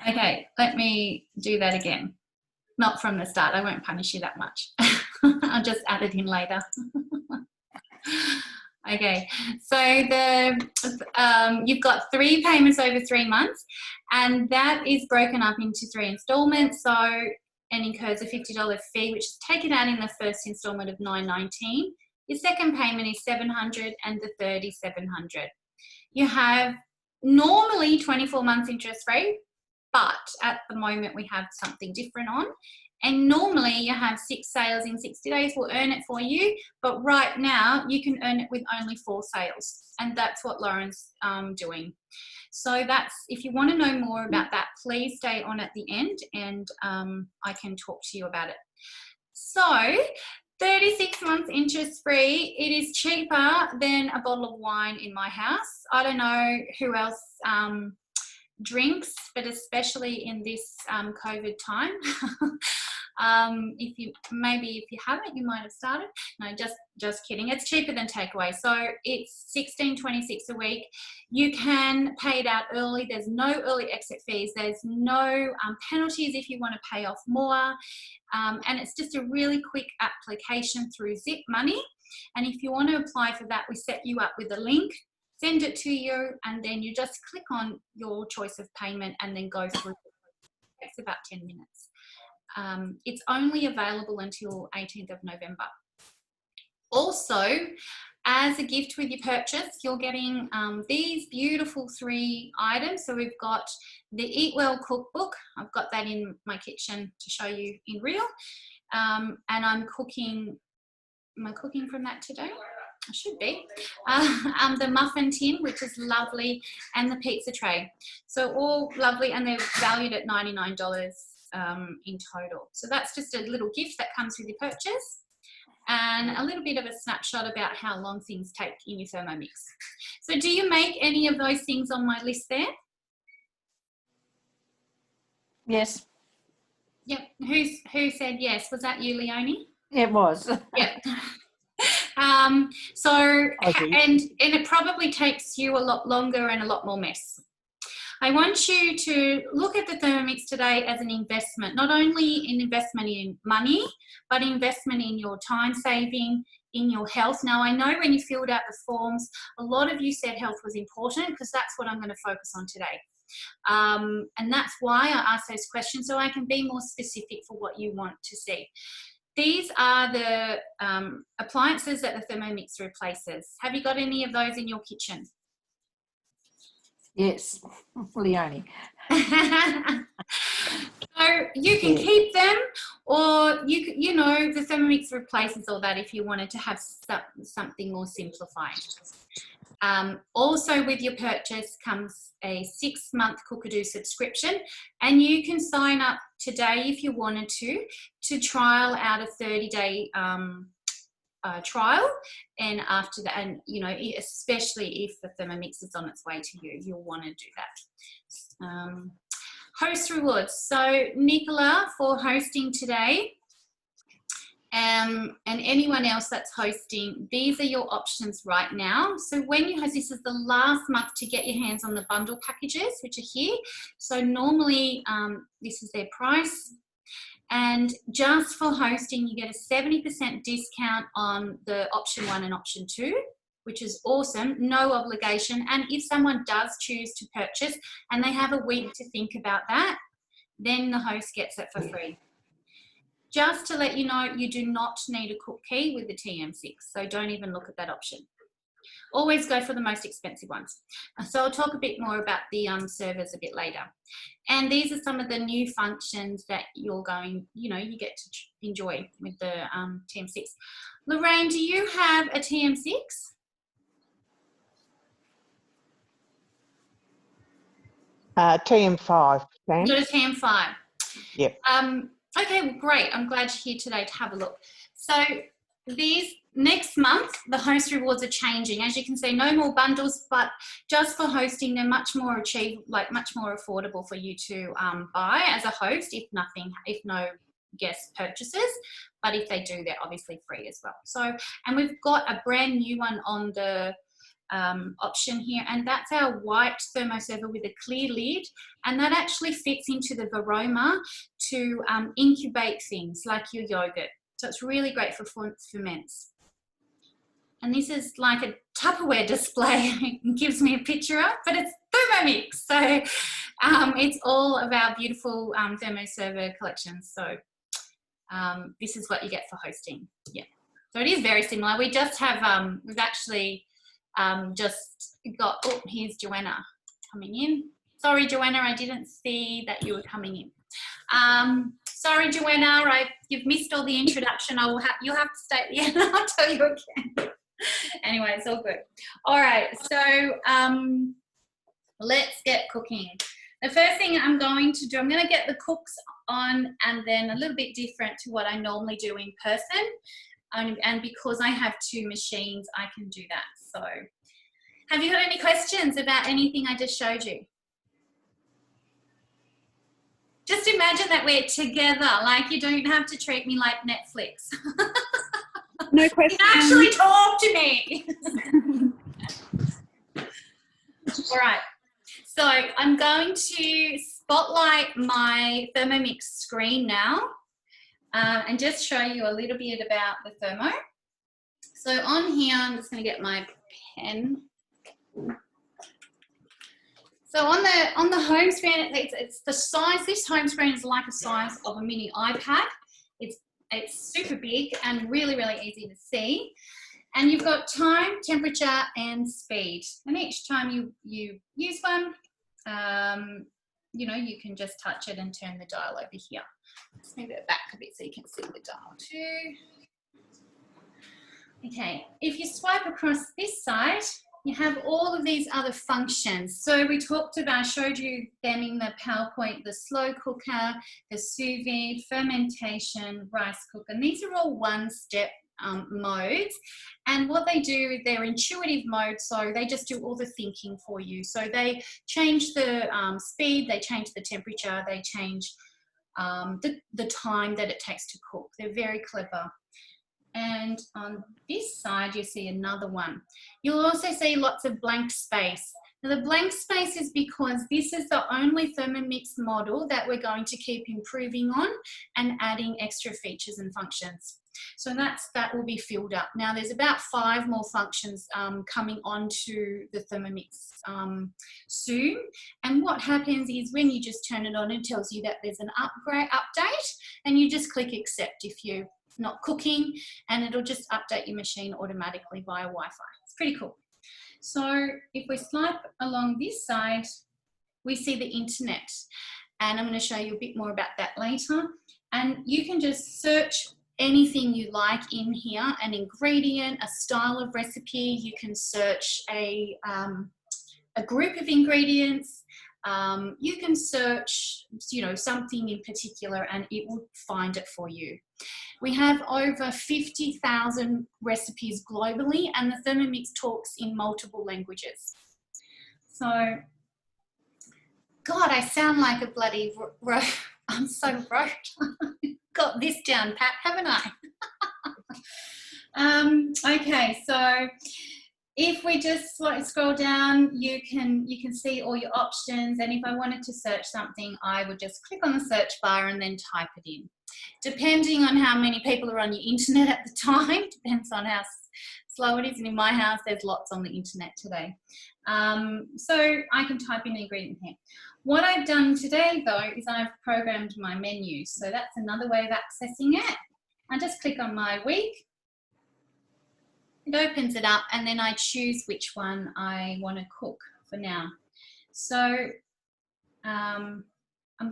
Okay, let me do that again. Not from the start. I won't punish you that much. I'll just add it in later. Okay, so you've got 3 payments over 3 months, and that is broken up into 3 installments. So, and incurs a $50 fee, which is taken out in the first installment of $9.19. Your second payment is $700, and the third is $700. You have normally 24 months interest rate, but at the moment we have something different on. And normally you have 6 sales in 60 days, we'll earn it for you. But right now you can earn it with only 4 sales. And that's what Lauren's doing. So that's, if you want to know more about that, please stay on at the end and I can talk to you about it. So 36 months interest free. It is cheaper than a bottle of wine in my house. I don't know who else drinks, but especially in this COVID time. If you haven't, you might have started. No, just kidding. It's cheaper than takeaway. So it's $16.26 a week. You can pay it out early. There's no early exit fees. There's no penalties if you want to pay off more. And it's just a really quick application through Zip Money. And if you want to apply for that, we set you up with a link, send it to you, and then you just click on your choice of payment and then go through. It takes about 10 minutes. It's only available until 18th of November. Also, as a gift with your purchase, you're getting these beautiful 3 items. So we've got the Eat Well cookbook. I've got that in my kitchen to show you in real. And I'm cooking, am I cooking from that today? I should be. The muffin tin, which is lovely, and the pizza tray. So all lovely, and they're valued at $99 in total. So that's just a little gift that comes with your purchase, and a little bit of a snapshot about how long things take in your Thermomix. So do you make any of those things on my list there? Yes. Yep. Who said yes? Was that you, Leonie? It was. Yep. And it probably takes you a lot longer and a lot more mess. I want you to look at the Thermomix today as an investment, not only an investment in money, but investment in your time saving, in your health. Now, I know when you filled out the forms, a lot of you said health was important, because that's what I'm going to focus on today. And that's why I ask those questions, so I can be more specific for what you want to see. These are the appliances that the Thermomix replaces. Have you got any of those in your kitchen? Yes, Leonie. So you can keep them, or you know, the Thermomix replaces all that if you wanted to have something more simplified. Also with your purchase comes a 6-month Cookadoo subscription, and you can sign up today if you wanted to trial out a 30-day trial, and after that, and you know, especially if the Thermomix is on its way to you, you'll want to do that. Host rewards. So Nicola, for hosting today, and anyone else that's hosting, these are your options right now. So when you host, this is the last month to get your hands on the bundle packages, which are here. So normally this is their price. And just for hosting, you get a 70% discount on the option 1 and option 2, which is awesome, no obligation. And if someone does choose to purchase and they have a week to think about that, then the host gets it for free. Just to let you know, you do not need a cook key with the TM6, so don't even look at that option. Always go for the most expensive ones. So I'll talk a bit more about the servers a bit later. And these are some of the new functions that you're going, you know, you get to enjoy with the TM6. Lorraine, do you have a TM6? TM5. You've got a TM5. Yep. Okay, well, great. I'm glad you're here today to have a look. So these next month, the host rewards are changing. As you can see, no more bundles, but just for hosting, they're much more much more affordable for you to buy as a host, if no guest purchases. But if they do, they're obviously free as well. So, and we've got a brand new one on the option here, and that's our white thermoserver with a clear lid, and that actually fits into the Varoma to incubate things like your yogurt. So it's really great for ferments. And this is like a Tupperware display. It gives me a picture up, but it's Thermomix. So it's all of our beautiful thermoserver collections. So this is what you get for hosting. Yeah. So it is very similar. We just have, we've actually just got, oh, here's Joanna coming in. Sorry, Joanna, I didn't see that you were coming in. Sorry, Joanna, you've missed all the introduction. You'll have to stay at the end and I'll tell you again. Anyway, it's all good. All right, so let's get cooking. The first thing I'm going to do, I'm going to get the cooks on, and then a little bit different to what I normally do in person. And because I have two machines, I can do that. So have you got any questions about anything I just showed you? Just imagine that we're together, like you don't have to treat me like Netflix. No question. You can actually talk to me. All right. So I'm going to spotlight my Thermomix screen now and just show you a little bit about the thermo. So on here, I'm just going to get my pen. So on the home screen, it's the size. This home screen is like the size of a mini iPad. It's super big and really, really easy to see. And you've got time, temperature, and speed. And each time you use one, you know, you can just touch it and turn the dial over here. Let's move it back a bit so you can see the dial too. Okay, if you swipe across this side, you have all of these other functions. So we showed you them in the PowerPoint, the slow cooker, the sous vide, fermentation, rice cooker. And these are all one-step modes. And what they do, they're intuitive modes, so they just do all the thinking for you. So they change the speed, they change the temperature, they change the time that it takes to cook. They're very clever. And on this side, you see another one. You'll also see lots of blank space. Now, the blank space is because this is the only Thermomix model that we're going to keep improving on and adding extra features and functions. So that will be filled up. Now, there's about 5 more functions coming onto the Thermomix soon. And what happens is when you just turn it on, it tells you that there's an update, and you just click accept if you're not cooking, and it'll just update your machine automatically via Wi-Fi. It's pretty cool. So if we swipe along this side, we see the internet, and I'm going to show you a bit more about that later. And you can just search anything you like in here, an ingredient, a style of recipe. You can search a group of ingredients. You can search, you know, something in particular, and it will find it for you. We have over 50,000 recipes globally, and the Thermomix talks in multiple languages. So, God, I sound like a bloody I'm so rote. Got this down pat, haven't I? Okay, so if we just scroll down, you can see all your options. And if I wanted to search something, I would just click on the search bar and then type it in. Depending on how many people are on your internet at the time, depends on how slow it is. And in my house, there's lots on the internet today. So I can type in the ingredient here. What I've done today, though, is I've programmed my menu. So that's another way of accessing it. I just click on my week. It opens it up, and then I choose which one I want to cook for now. So I'm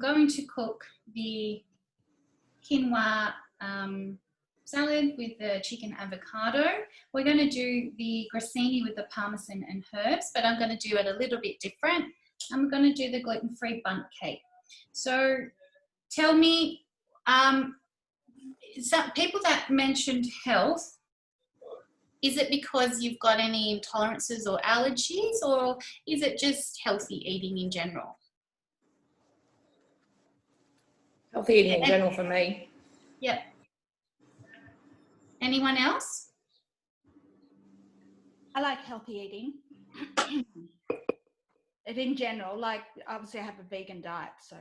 going to cook the quinoa salad with the chicken avocado. We're going to do the grissini with the parmesan and herbs, but I'm going to do it a little bit different. I'm going to do the gluten-free bundt cake. So tell me, people that mentioned health, is it because you've got any intolerances or allergies, or is it just healthy eating in general? Healthy eating in general for me. Yep. Anyone else? I like healthy eating. And in general, like obviously I have a vegan diet, so.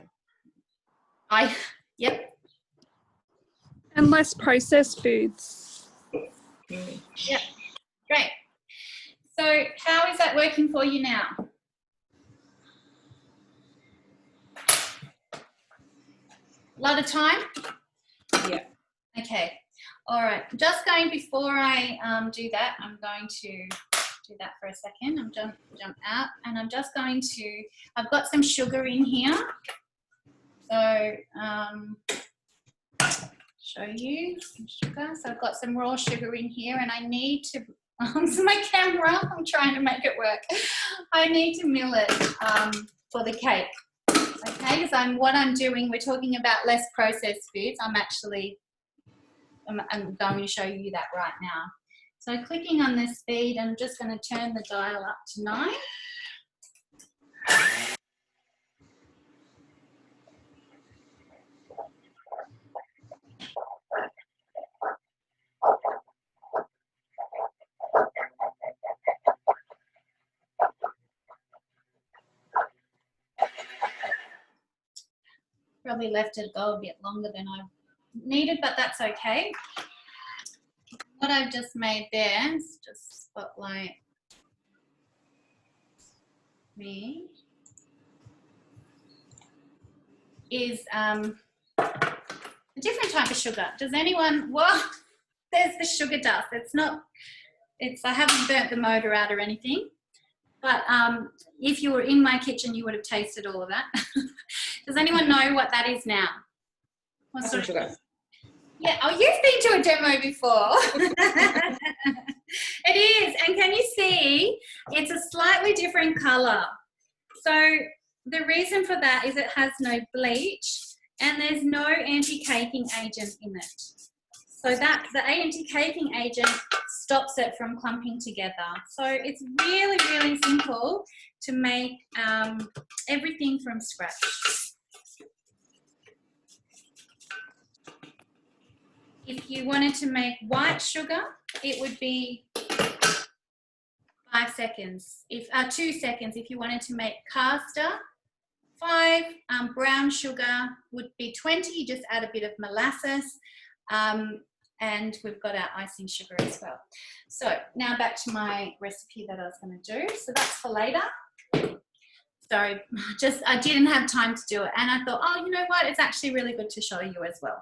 Yep. And less processed foods. Yep. Great. So how is that working for you now? A lot of time? Yeah. Okay. All right. Just going, before I do that, I'm going to do that for a second. I'm jump out, and I'm just going to, I've got some sugar in here. So show you some sugar. So I've got some raw sugar in here, and I need to, so my camera, I'm trying to make it work. I need to mill it for the cake. Okay, because what I'm doing, we're talking about less processed foods. I'm going to show you that right now. So clicking on the speed, I'm just going to turn the dial up to 9. Probably left it go a bit longer than I needed, but that's okay. What I've just made there is just spotlight me, is a different type of sugar. Does anyone, well, there's the sugar dust. I haven't burnt the motor out or anything, but if you were in my kitchen, you would have tasted all of that. Does anyone know what that is now? What sort of sugar? Yeah, oh, you've been to a demo before. It is, and can you see, it's a slightly different colour. So the reason for that is it has no bleach and there's no anti-caking agent in it. So that the anti-caking agent stops it from clumping together. So it's really, really simple to make everything from scratch. If you wanted to make white sugar, it would be 5 seconds. 2 seconds. If you wanted to make caster, 5. Brown sugar would be 20. You just add a bit of molasses. And we've got our icing sugar as well. So now back to my recipe that I was going to do. So that's for later. Sorry, I didn't have time to do it. And I thought, oh, you know what? It's actually really good to show you as well.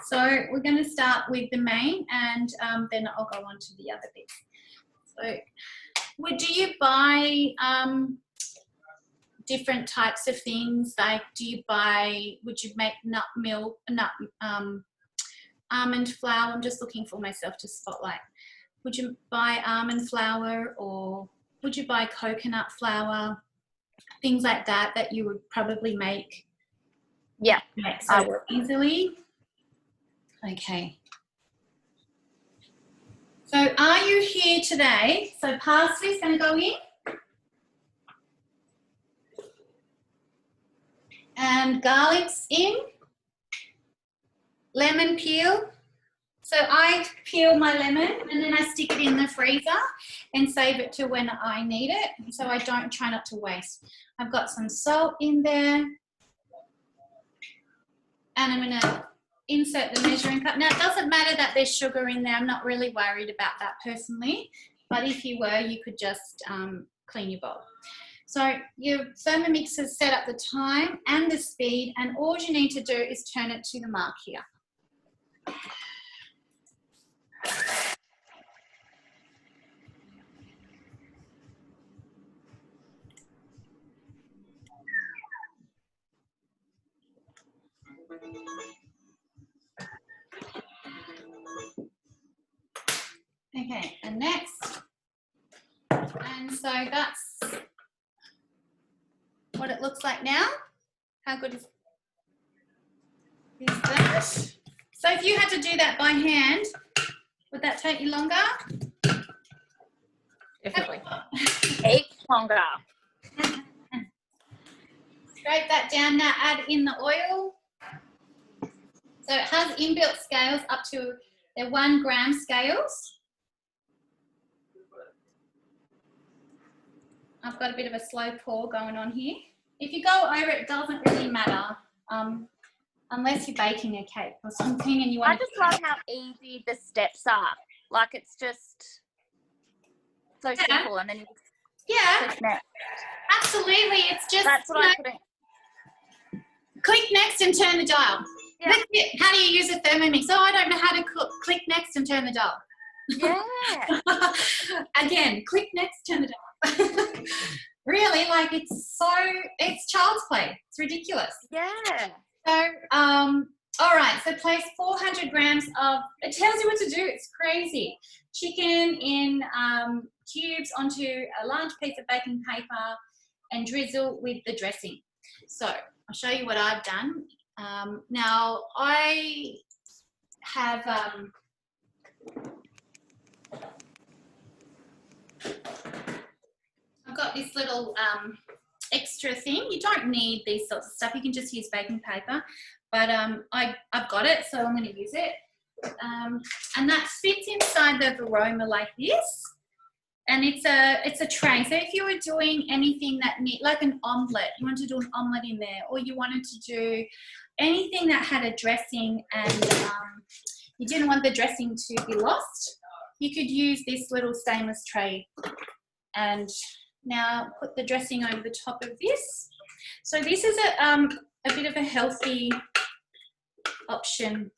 So we're going to start with the main, and then I'll go on to the other bits. So do you buy different types of things? Like, would you make almond flour? I'm just looking for myself to spotlight. Would you buy almond flour, or would you buy coconut flour? Things like that you would probably make. Yeah, I would easily. Okay. So are you here today? So parsley's going to go in. And garlic's in. Lemon peel. So I peel my lemon and then I stick it in the freezer and save it to when I need it. So I try not to waste. I've got some salt in there. And I'm going to insert the measuring cup. Now, it doesn't matter that there's sugar in there. I'm not really worried about that personally. But if you were, you could just clean your bowl. So your Thermomix has set up the time and the speed, and all you need to do is turn it to the mark here. Okay, and next, and so that's what it looks like now. How good is that? So if you had to do that by hand, would that take you longer? Definitely. Takes longer. Scrape that down now, add in the oil. So it has inbuilt scales up to their 1 gram scales. I've got a bit of a slow pour going on here. If you go over, it doesn't really matter, unless you're baking a cake or something and you want I just love how easy the steps are. Like it's just so simple, and then you just click next. absolutely. It's just, That's what I put in. click next and turn the dial. Yeah. That's it. How do you use a Thermomix? Oh, I don't know how to click next and turn the dial. Yeah. Again, click next, turn the dial. Really, like it's child's play. It's ridiculous. Yeah. So, all right, so place 400 grams of, it tells you what to do, it's crazy. Chicken in cubes onto a large piece of baking paper and drizzle with the dressing. So, I'll show you what I've done. Now, I have, I've got this little extra thing. You don't need these sorts of stuff. You can just use baking paper. But I've got it, so I'm going to use it. And that fits inside the aroma like this. And it's a tray. So if you were doing anything that like an omelette, you want to do an omelette in there, or you wanted to do anything that had a dressing and you didn't want the dressing to be lost, you could use this little stainless tray. And now put the dressing over the top of this. So this is a bit of a healthy option.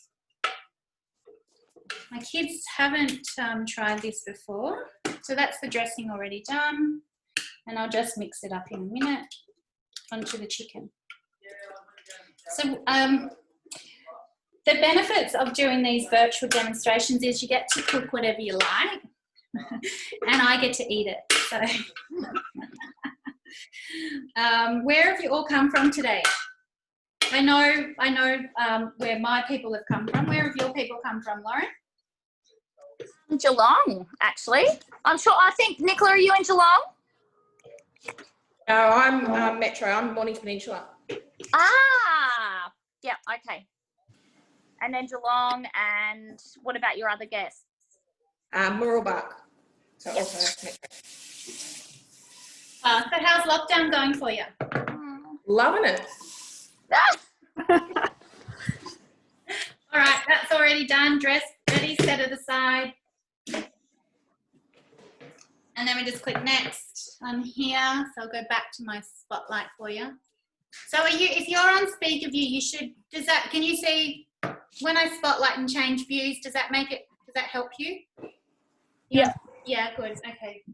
My kids haven't tried this before. So that's the dressing already done. And I'll just mix it up in a minute onto the chicken. So the benefits of doing these virtual demonstrations is you get to cook whatever you like. And I get to eat it. So, where have you all come from today? I know where my people have come from. Where have your people come from, Lauren? Geelong, actually. I'm sure. I think Nicola, are you in Geelong? No, I'm Metro. I'm Mornington Peninsula. Ah, yeah. Okay. And then Geelong, and what about your other guests? Murrelbach. So Yep. also Metro. So how's lockdown going for you? Loving it. All right, that's already done. Dress, ready, set it aside. And then we just click next on here. So I'll go back to my spotlight for you. So if you're on speaker view, you should, can you see when I spotlight and change views, does that help you? Yeah. Yeah, good, okay.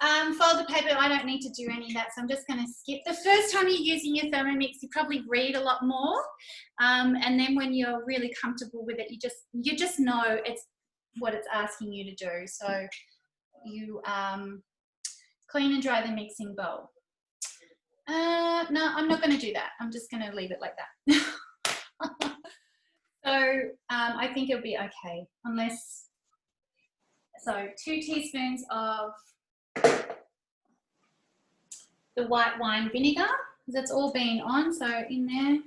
Fold the paper, I don't need to do any of that, so I'm just going to skip. The first time you're using your Thermomix, you probably read a lot more, and then when you're really comfortable with it, you just know it's what it's asking you to do. So you clean and dry the mixing bowl. No, I'm not going to do that. I'm just going to leave it like that. So I think it'll be okay, unless, so 2 teaspoons of the white wine vinegar, because that's all been on, so in there.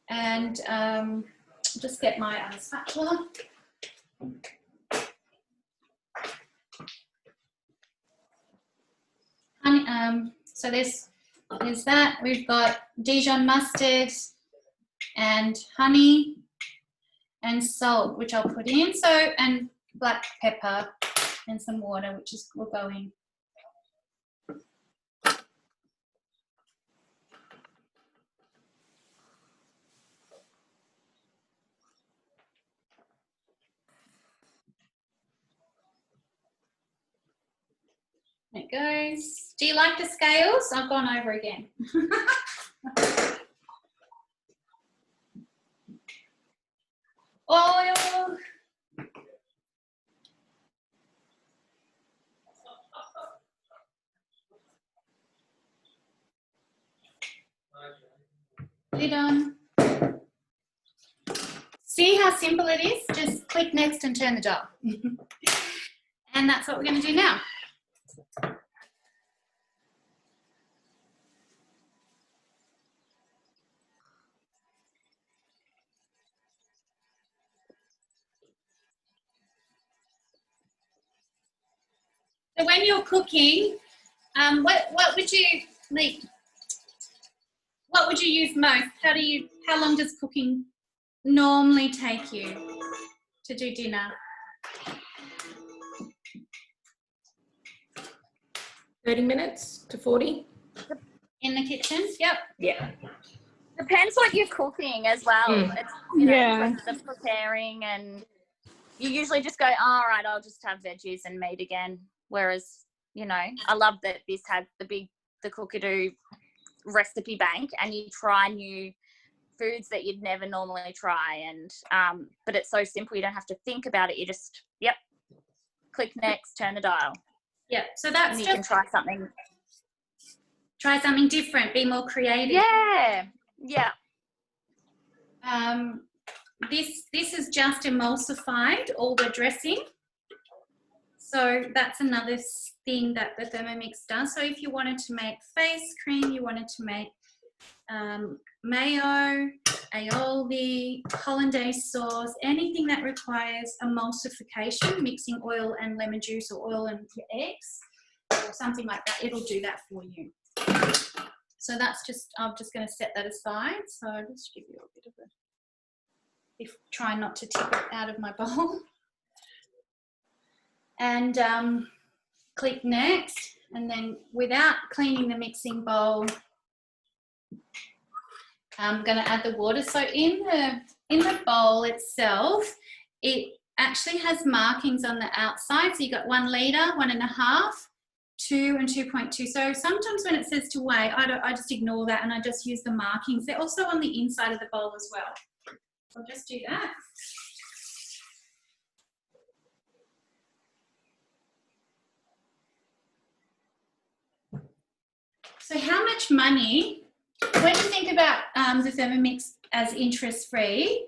And just get my spatula. Honey, so there's that. We've got Dijon mustard and honey and salt, which I'll put in. So, and black pepper and some water, which will go in. There it goes. Do you like the scales? I've gone over again. Oil. Lid on. See how simple it is? Just click next and turn the dial. And that's what we're going to do now. So when you're cooking, what would you like? What would you use most? How long does cooking normally take you to do dinner? 30 minutes to 40. In the kitchen? Yep. Yeah. Depends what you're cooking as well. It's, in terms of preparing, and you usually just go, all right, I'll just have veggies and meat again. Whereas, I love that this had the Cookadoo recipe bank, and you try new foods that you'd never normally try. And but it's so simple, you don't have to think about it. You just, click next, turn the dial. Yeah, so that's and you just can try something different, be more creative. Yeah. This is just emulsified all the dressing. So that's another thing that the Thermomix does. So if you wanted to make face cream, you wanted to make mayo, aioli, hollandaise sauce, anything that requires emulsification, mixing oil and lemon juice or oil and eggs or something like that, it'll do that for you. So that's I'm just going to set that aside. So I'll just give you a bit of try not to tip it out of my bowl. And click next, and then without cleaning the mixing bowl, I'm going to add the water. So in the bowl itself, it actually has markings on the outside. So you got 1 litre, 1.5, 2 and 2.2. So sometimes when it says to weigh, I just ignore that and I just use the markings. They're also on the inside of the bowl as well. I'll just do that. So how much money, when you think about the Thermomix as interest-free,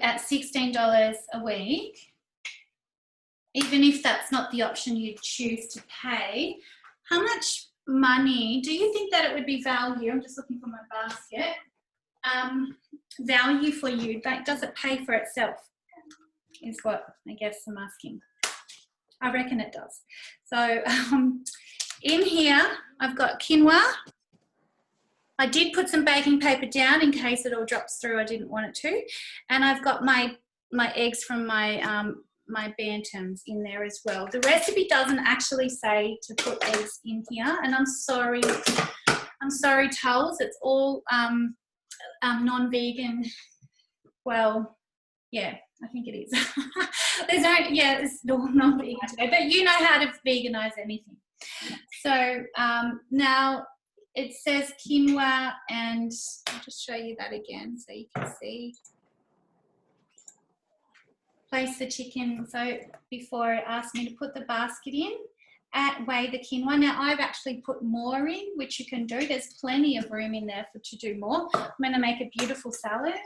at $16 a week, even if that's not the option you choose to pay, how much money do you think that it would be value? I'm just looking for my basket. Value for you, like, does it pay for itself? Is what I guess I'm asking. I reckon it does. So in here, I've got quinoa. I did put some baking paper down in case it all drops through. I didn't want it to. And I've got my eggs from my my bantams in there as well. The recipe doesn't actually say to put eggs in here, and I'm sorry, Tulls, it's all non-vegan. Well, yeah, I think it is. It's non-vegan today, but you know how to veganize anything. So now it says quinoa, and I'll just show you that again so you can see. Place the chicken. So before it asked me to put the basket in, weigh the quinoa. Now I've actually put more in, which you can do. There's plenty of room in there to do more. I'm going to make a beautiful salad.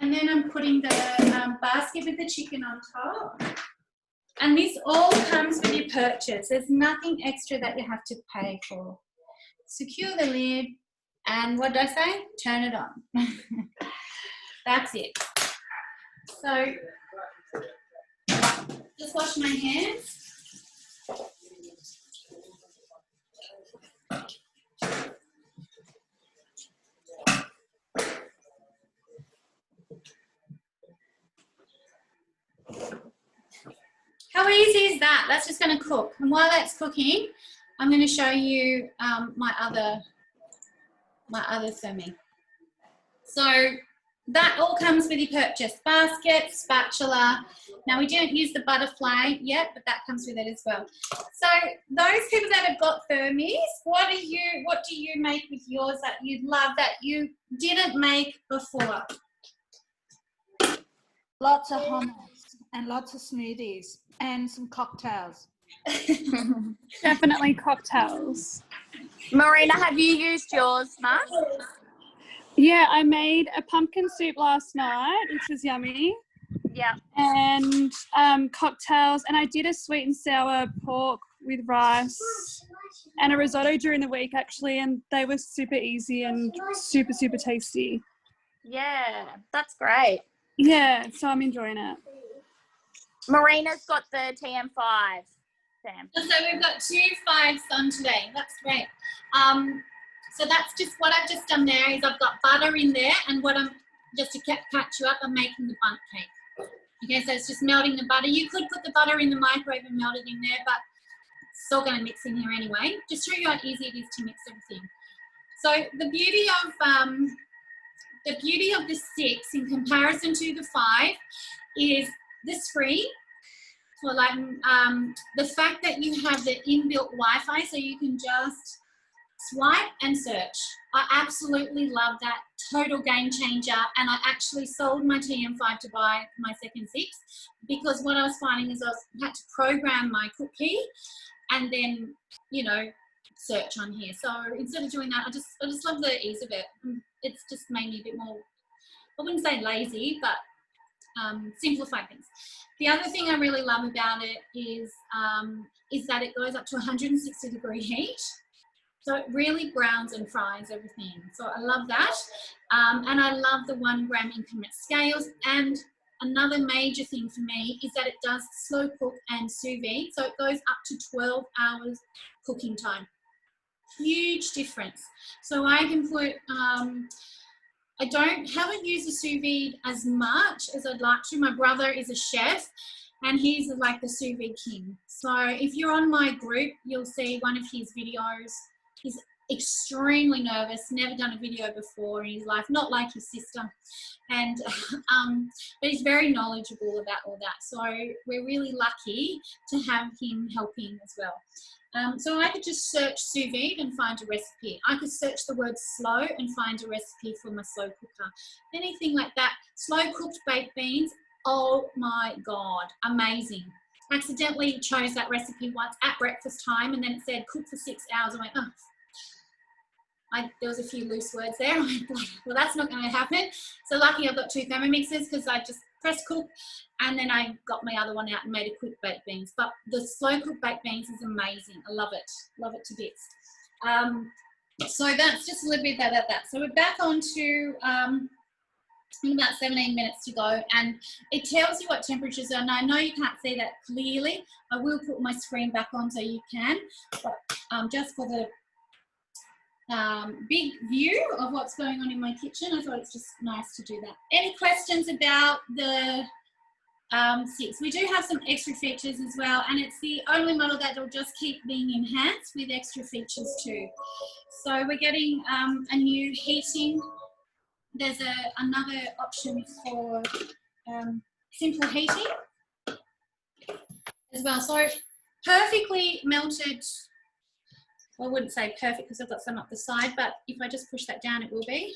And then I'm putting the basket with the chicken on top. And this all comes with your purchase. There's nothing extra that you have to pay for. Secure the lid, and what did I say? Turn it on. That's it. So just wash my hands. How easy is that? That's just going to cook. And while that's cooking, I'm going to show you my other thermi. So that all comes with your purchase. Basket, spatula. Now we didn't use the butterfly yet, but that comes with it as well. So those people that have got thermies, what do you make with yours that you love that you didn't make before? Lots of hummus and lots of smoothies and some cocktails. Definitely cocktails. Marina, have you used yours, Mark? Yeah, I made a pumpkin soup last night, which was yummy. Yeah. And cocktails, and I did a sweet and sour pork with rice and a risotto during the week actually, and they were super easy and super, super tasty. Yeah, that's great. Yeah, so I'm enjoying it. Marina's got the TM5. Sam. So we've got 2 5s on today. That's great. So that's just what I've just done there is I've got butter in there, and what I'm, just to catch you up, I'm making the bundt cake. Okay, so it's just melting the butter. You could put the butter in the microwave and melt it in there, but it's still going to mix in here anyway. Just show you how easy it is to mix everything. So the beauty of the 6 in comparison to the 5 is this free. So like the fact that you have the inbuilt Wi-Fi, so you can just swipe and search. I absolutely love that. Total game changer. And I actually sold my TM5 to buy my second 6 because what I was finding is I had to program my cookie and then, you know, search on here. So instead of doing that, I just love the ease of it. It's just made me a bit more, I wouldn't say lazy, but simplify things. The other thing I really love about it is that it goes up to 160 degree heat. So it really browns and fries everything. So I love that. And I love the 1 gram increment scales. And another major thing for me is that it does slow cook and sous vide. So it goes up to 12 hours cooking time. Huge difference. So I can put, I haven't used the sous vide as much as I'd like to. My brother is a chef and he's like the sous vide king. So if you're on my group, you'll see one of his videos. He's extremely nervous, never done a video before in his life, not like his sister. And, but he's very knowledgeable about all that. So we're really lucky to have him helping as well. So I could just search sous vide and find a recipe. I could search the word slow and find a recipe for my slow cooker. Anything like that. Slow cooked baked beans, oh my God, amazing. Accidentally chose that recipe once at breakfast time and then it said cook for 6 hours. I went, oh. There was a few loose words there. I went, well, that's not going to happen. So lucky I've got 2 Thermomixes because I just pressed cook and then I got my other one out and made a quick baked beans. But the slow cooked baked beans is amazing. I love it. Love it to bits. So that's just a little bit about that. So we're back on to about 17 minutes to go, and it tells you what temperatures are. Now I know you can't see that clearly. I will put my screen back on so you can, but just for the big view of what's going on in my kitchen, I thought it's just nice to do that. Any questions about the 6? We do have some extra features as well, and it's the only model that will just keep being enhanced with extra features too. So we're getting a new heating. There's another option for simple heating as well. So perfectly melted, well, I wouldn't say perfect because I've got some up the side, but if I just push that down, it will be.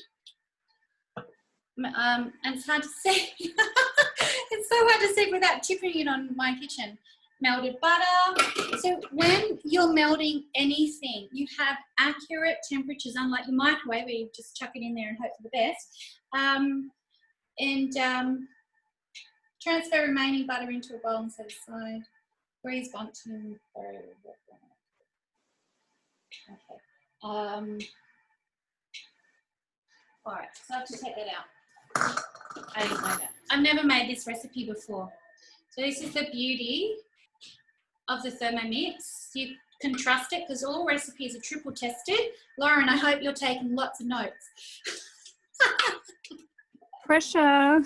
And it's hard to see. It's so hard to see without tipping it on my kitchen. Melted butter. So when you're melting anything, you have accurate temperatures, unlike your microwave where you just chuck it in there and hope for the best. Transfer remaining butter into a bowl and set aside. Grease Bundt and okay. All right, so I have to take that out. I didn't know that. I've never made this recipe before. So this is the beauty of the Thermomix. You can trust it because all recipes are triple tested. Lauren, I hope you're taking lots of notes. Pressure.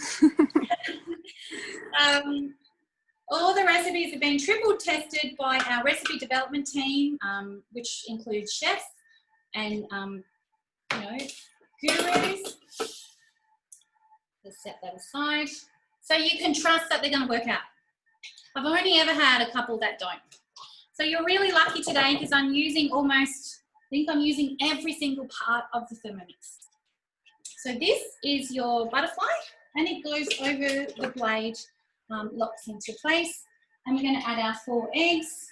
All the recipes have been triple tested by our recipe development team, which includes chefs and you know, gurus. Let's set that aside. So you can trust that they're going to work out. I've only ever had a couple that don't. So you're really lucky today because I'm using I think I'm using every single part of the Thermomix. So this is your butterfly and it goes over the blade, locks into place. And we're going to add our 4 eggs.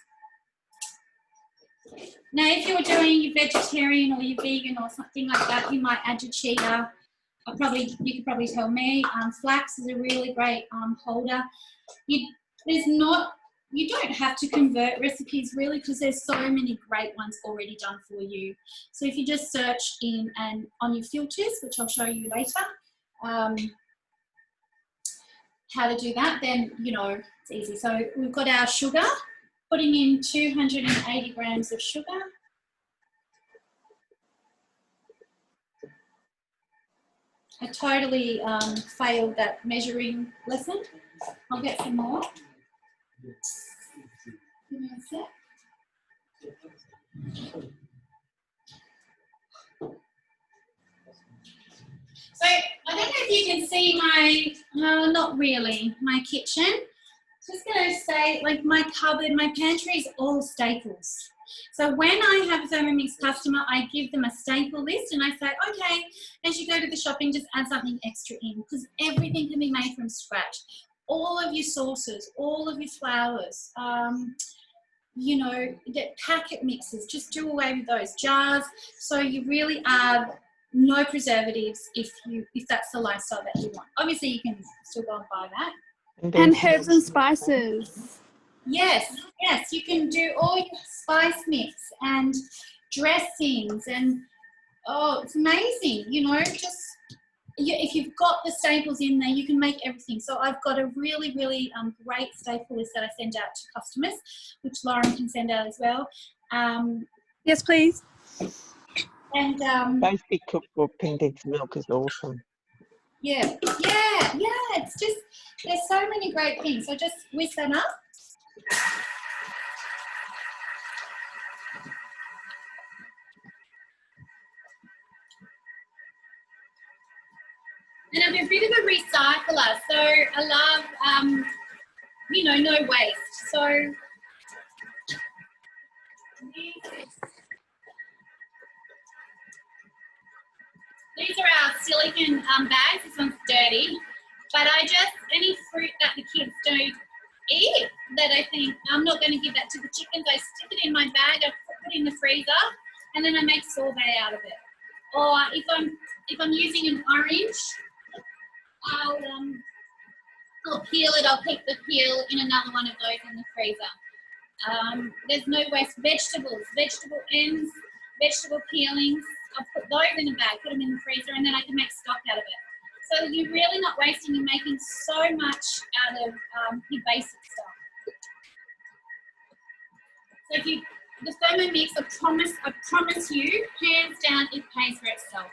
Now, if you're doing your vegetarian or your vegan or something like that, you might add your chia. You could probably tell me. Flax is a really great holder. You don't have to convert recipes really because there's so many great ones already done for you. So if you just search on your filters, which I'll show you later, how to do that, then, you know, it's easy. So we've got our sugar, putting in 280 grams of sugar. I totally failed that measuring lesson. I'll get some more. Give me a sec. So I don't know if you can see my, not really, my kitchen. Just going to say, like, my cupboard, my pantry is all staples. So when I have a Thermomix customer, I give them a staple list and I say, okay, as you go to the shopping, just add something extra in, because everything can be made from scratch. All of your sauces, all of your flours, you know, the packet mixes, just do away with those jars. So you really are no preservatives if that's the lifestyle that you want. Obviously, you can still go and buy that. And herbs and spices. Yes, yes, you can do all your spice mix and dressings and, oh, it's amazing, you know, just, if you've got the staples in there, you can make everything. So I've got a really, really great staple list that I send out to customers, which Lauren can send out as well. Yes, please. And Basic cookbook condensed milk is awesome. yeah, it's just, there's so many great things. So just whisk that up. And I'm a bit of a recycler, so I love, you know, no waste. So these are our silicone bags. This one's dirty, but I just, any fruit that the kids don't eat that I think I'm not going to give that to the chickens, I stick it in my bag, I put it in the freezer, and then I make sorbet out of it. Or if I'm using an orange, I'll peel it. I'll keep the peel in another one of those in the freezer. There's no waste. Vegetables, vegetable ends, vegetable peelings. I'll put those in a bag, put them in the freezer, and then I can make stock out of it. So you're really not wasting. You're making so much out of your basic stuff. So if you, the Thermomix, I promise you, hands down, it pays for itself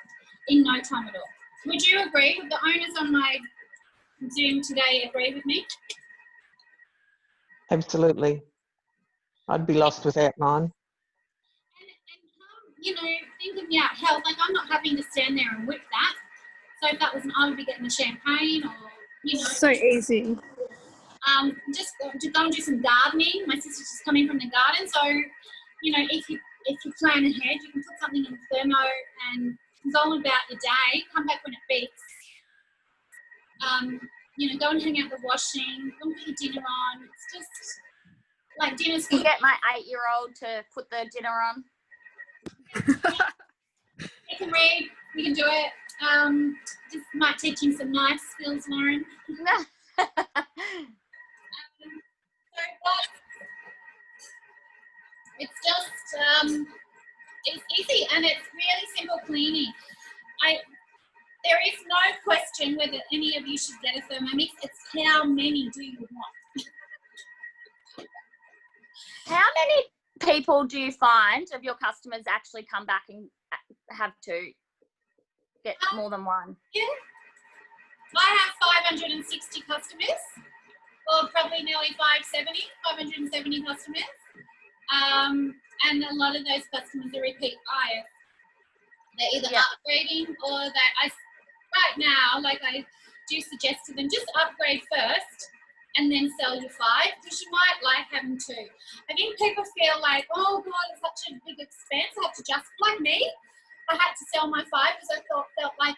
in no time at all. Would you agree? Would the owners on my Zoom today agree with me? Absolutely. I'd be lost without mine. And you know, think of your health. Like, I'm not having to stand there and whip that. So if that was, I would be getting the champagne, or, you know. So easy. Just to go and do some gardening. My sister's just coming from the garden. So, you know, if you plan ahead, you can put something in thermo and go on about your day, come back when it beats. You know, go and hang out the washing, go and put your dinner on. It's just like dinner's You get my 8-year-old to put the dinner on. You can read, you can do it. Just might teach him some knife skills, Lauren. So, but it's just, it's easy and it's really simple cleaning. There is no question whether any of you should get a Thermomix. It's how many do you want? How many people do you find of your customers actually come back and have to get more than one? Yeah. I have 560 customers, or probably nearly 570 customers. And a lot of those customers are repeat buyers. They're either upgrading or right now, like, I do suggest to them, just upgrade first and then sell your 5, because you might like having 2. I think people feel like, oh God, it's such a big expense. I have to just, like me, I had to sell my 5 because I felt like,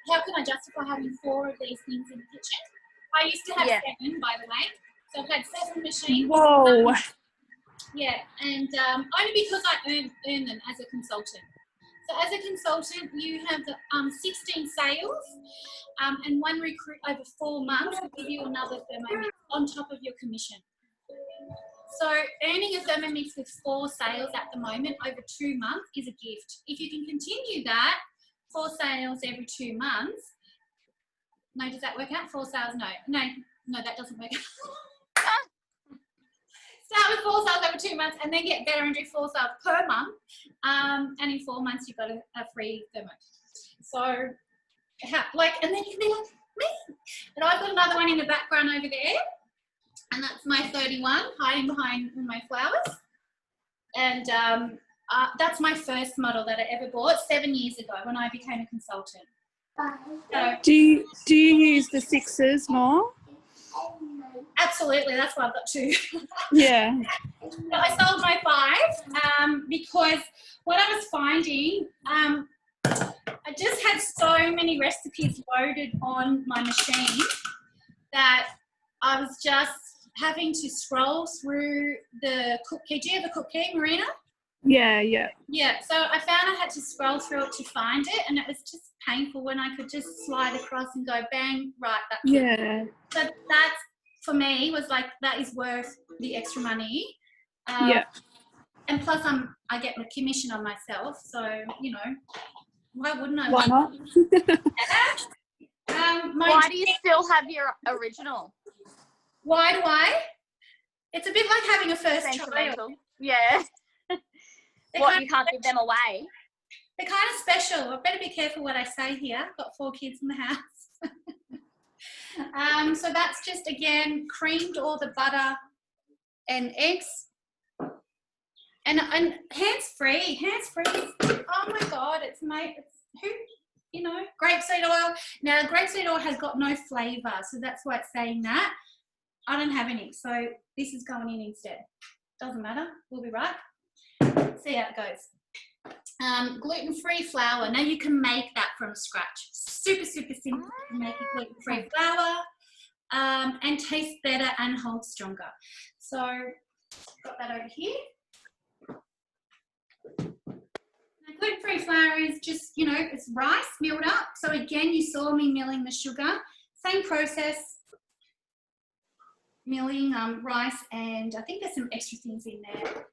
how can I justify having 4 of these things in the kitchen? I used to have 7, by the way. So I've had 7 machines. Whoa. Yeah, and only because I earn them as a consultant. So as a consultant, you have the 16 sales, and 1 recruit over 4 months will give you another Thermomix on top of your commission. So earning a Thermomix with 4 sales at the moment over 2 months is a gift. If you can continue that, 4 sales every 2 months, No, does that work out? 4 sales? No, that doesn't work out. Start with 4 sales over 2 months and then get better and do 4 sales per month. And in 4 months, you've got a free thermo. So, and then you can be like, me. And I've got another one in the background over there. And that's my 31, hiding behind my flowers. And that's my first model that I ever bought 7 years ago when I became a consultant. So, Do you use the 6s more? Absolutely, that's why I've got 2. Yeah. So I sold my 5 because what I was finding, I just had so many recipes loaded on my machine that I was just having to scroll through the cookie. Do you have a cookie, Marina? Yeah. Yeah, so I found I had to scroll through it to find it, and it was just painful when I could just slide across and go bang, right, that's it. Yeah. So that's, for me, was like, that is worth the extra money. Yeah. And plus I get a commission on myself, so, you know, why wouldn't I? Why not? Why do you still have your original? Why do I? It's a bit like having a first child. Sentimental. Yeah. What, you can't give them away? They're kind of special. I better be careful what I say here. I've got 4 kids in the house. So that's just, again, creamed all the butter and eggs. And hands-free. Oh, my God, grapeseed oil. Now, grapeseed oil has got no flavour, so that's why it's saying that. I don't have any, so this is going in instead. Doesn't matter. We'll be right. See how it goes. Gluten-free flour. Now you can make that from scratch. Super, super simple to make a gluten-free flour and taste better and hold stronger. So, got that over here. Now, gluten-free flour is just, it's rice milled up. So again, you saw me milling the sugar. Same process. Milling rice, and I think there's some extra things in there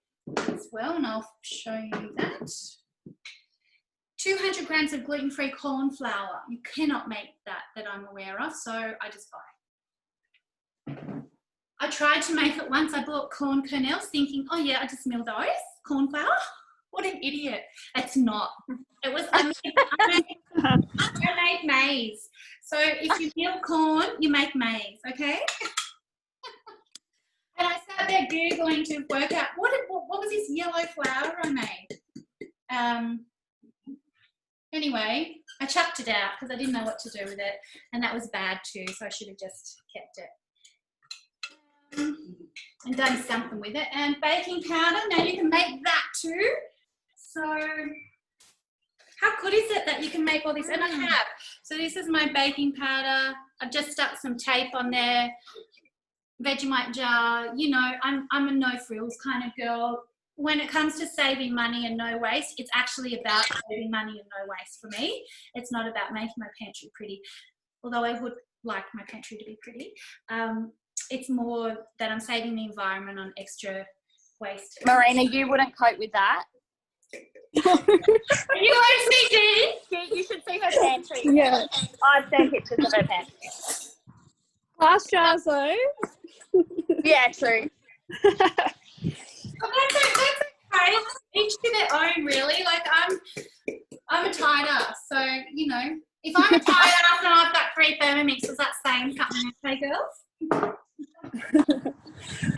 as well, and I'll show you that. 200 grams of gluten-free corn flour. You cannot make that I'm aware of, so I just buy. I tried to make it once. I bought corn kernels thinking, oh yeah, I just mill those, corn flour. What an idiot. It's not. It was, I made maize. So if you mill corn, you make maize, okay? And I sat there Googling to work out what was this yellow flour I made. Anyway, I chucked it out because I didn't know what to do with it, and that was bad too, so I should have just kept it. And done something with it. And baking powder, now you can make that too. So how good is it that you can make all this? And I have. So this is my baking powder. I've just stuck some tape on there. Vegemite jar, I'm a no frills kind of girl. When it comes to saving money and no waste, it's actually about saving money and no waste for me. It's not about making my pantry pretty, although I would like my pantry to be pretty. It's more that I'm saving the environment on extra waste. Marina, you wouldn't cope with that. You OCD? You should see her pantry. Yeah. I've seen pictures of her pantry. Glass jars though. Yeah, true. That's okay. Each to their own, really. Like I'm a tight ass, so if I'm a tight ass and I've got 3 Thermomixes, that's saying something, okay, girls?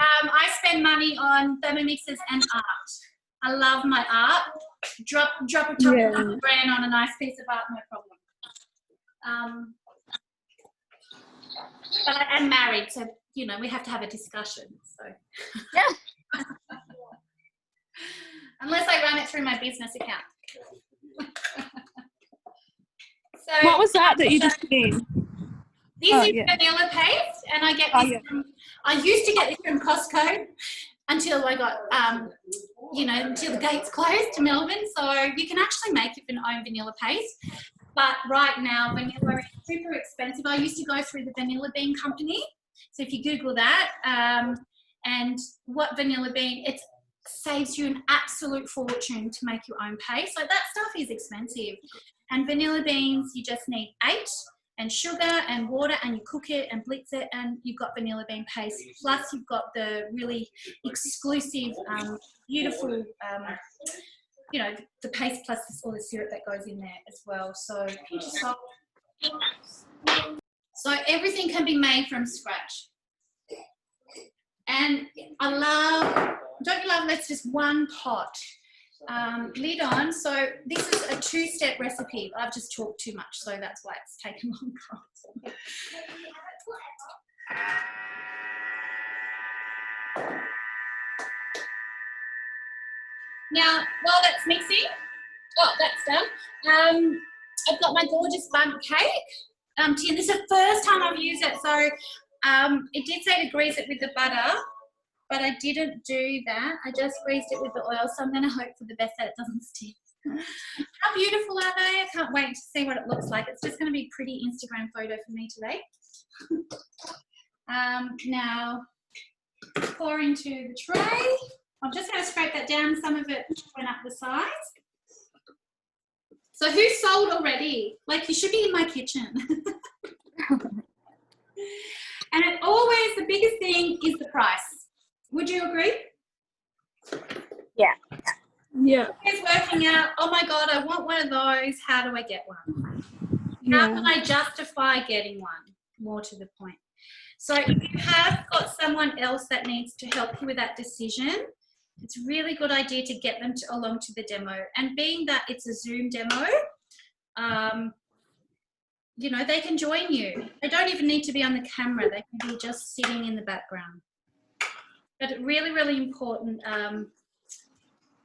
I spend money on Thermomixes and art. I love my art. Drop a top of the brand on a nice piece of art, no problem. But I am married, so we have to have a discussion. So Yeah. Unless I run it through my business account. So What was that you just did? This is vanilla paste, and I get this from, I used to get this from Costco until I got, until the gates closed to Melbourne. So you can actually make your own vanilla paste. But right now, vanilla is super expensive. I used to go through the Vanilla Bean company. So if you Google that, and what vanilla bean, it saves you an absolute fortune to make your own paste. So that stuff is expensive. And vanilla beans, you just need 8, and sugar and water, and you cook it and blitz it, and you've got vanilla bean paste. Plus you've got the really exclusive, beautiful, you know, the paste plus all the syrup that goes in there as well. So pinch of salt. So everything can be made from scratch. And I love, don't you love, that's just one pot. Lid on. So this is a 2-step recipe. I've just talked too much, so that's why it's taken longer. Now, while that's mixing, oh, that's done. I've got my gorgeous Bundt cake tin. This is the first time I've used it, so it did say to grease it with the butter, but I didn't do that. I just greased it with the oil, so I'm going to hope for the best that it doesn't stick. How beautiful are they? I can't wait to see what it looks like. It's just going to be a pretty Instagram photo for me today. Now, pour into the tray. I'm just going to scrape that down. Some of it went up the sides. So who's sold already? Like, you should be in my kitchen. And it always, the biggest thing is the price. Would you agree? Yeah. Yeah. It's working out, oh my God, I want one of those. How do I get one? How can I justify getting one? More to the point. So if you have got someone else that needs to help you with that decision, it's a really good idea to get them along to the demo. And being that it's a Zoom demo, you know, they can join you. They don't even need to be on the camera. They can be just sitting in the background. But really, really important.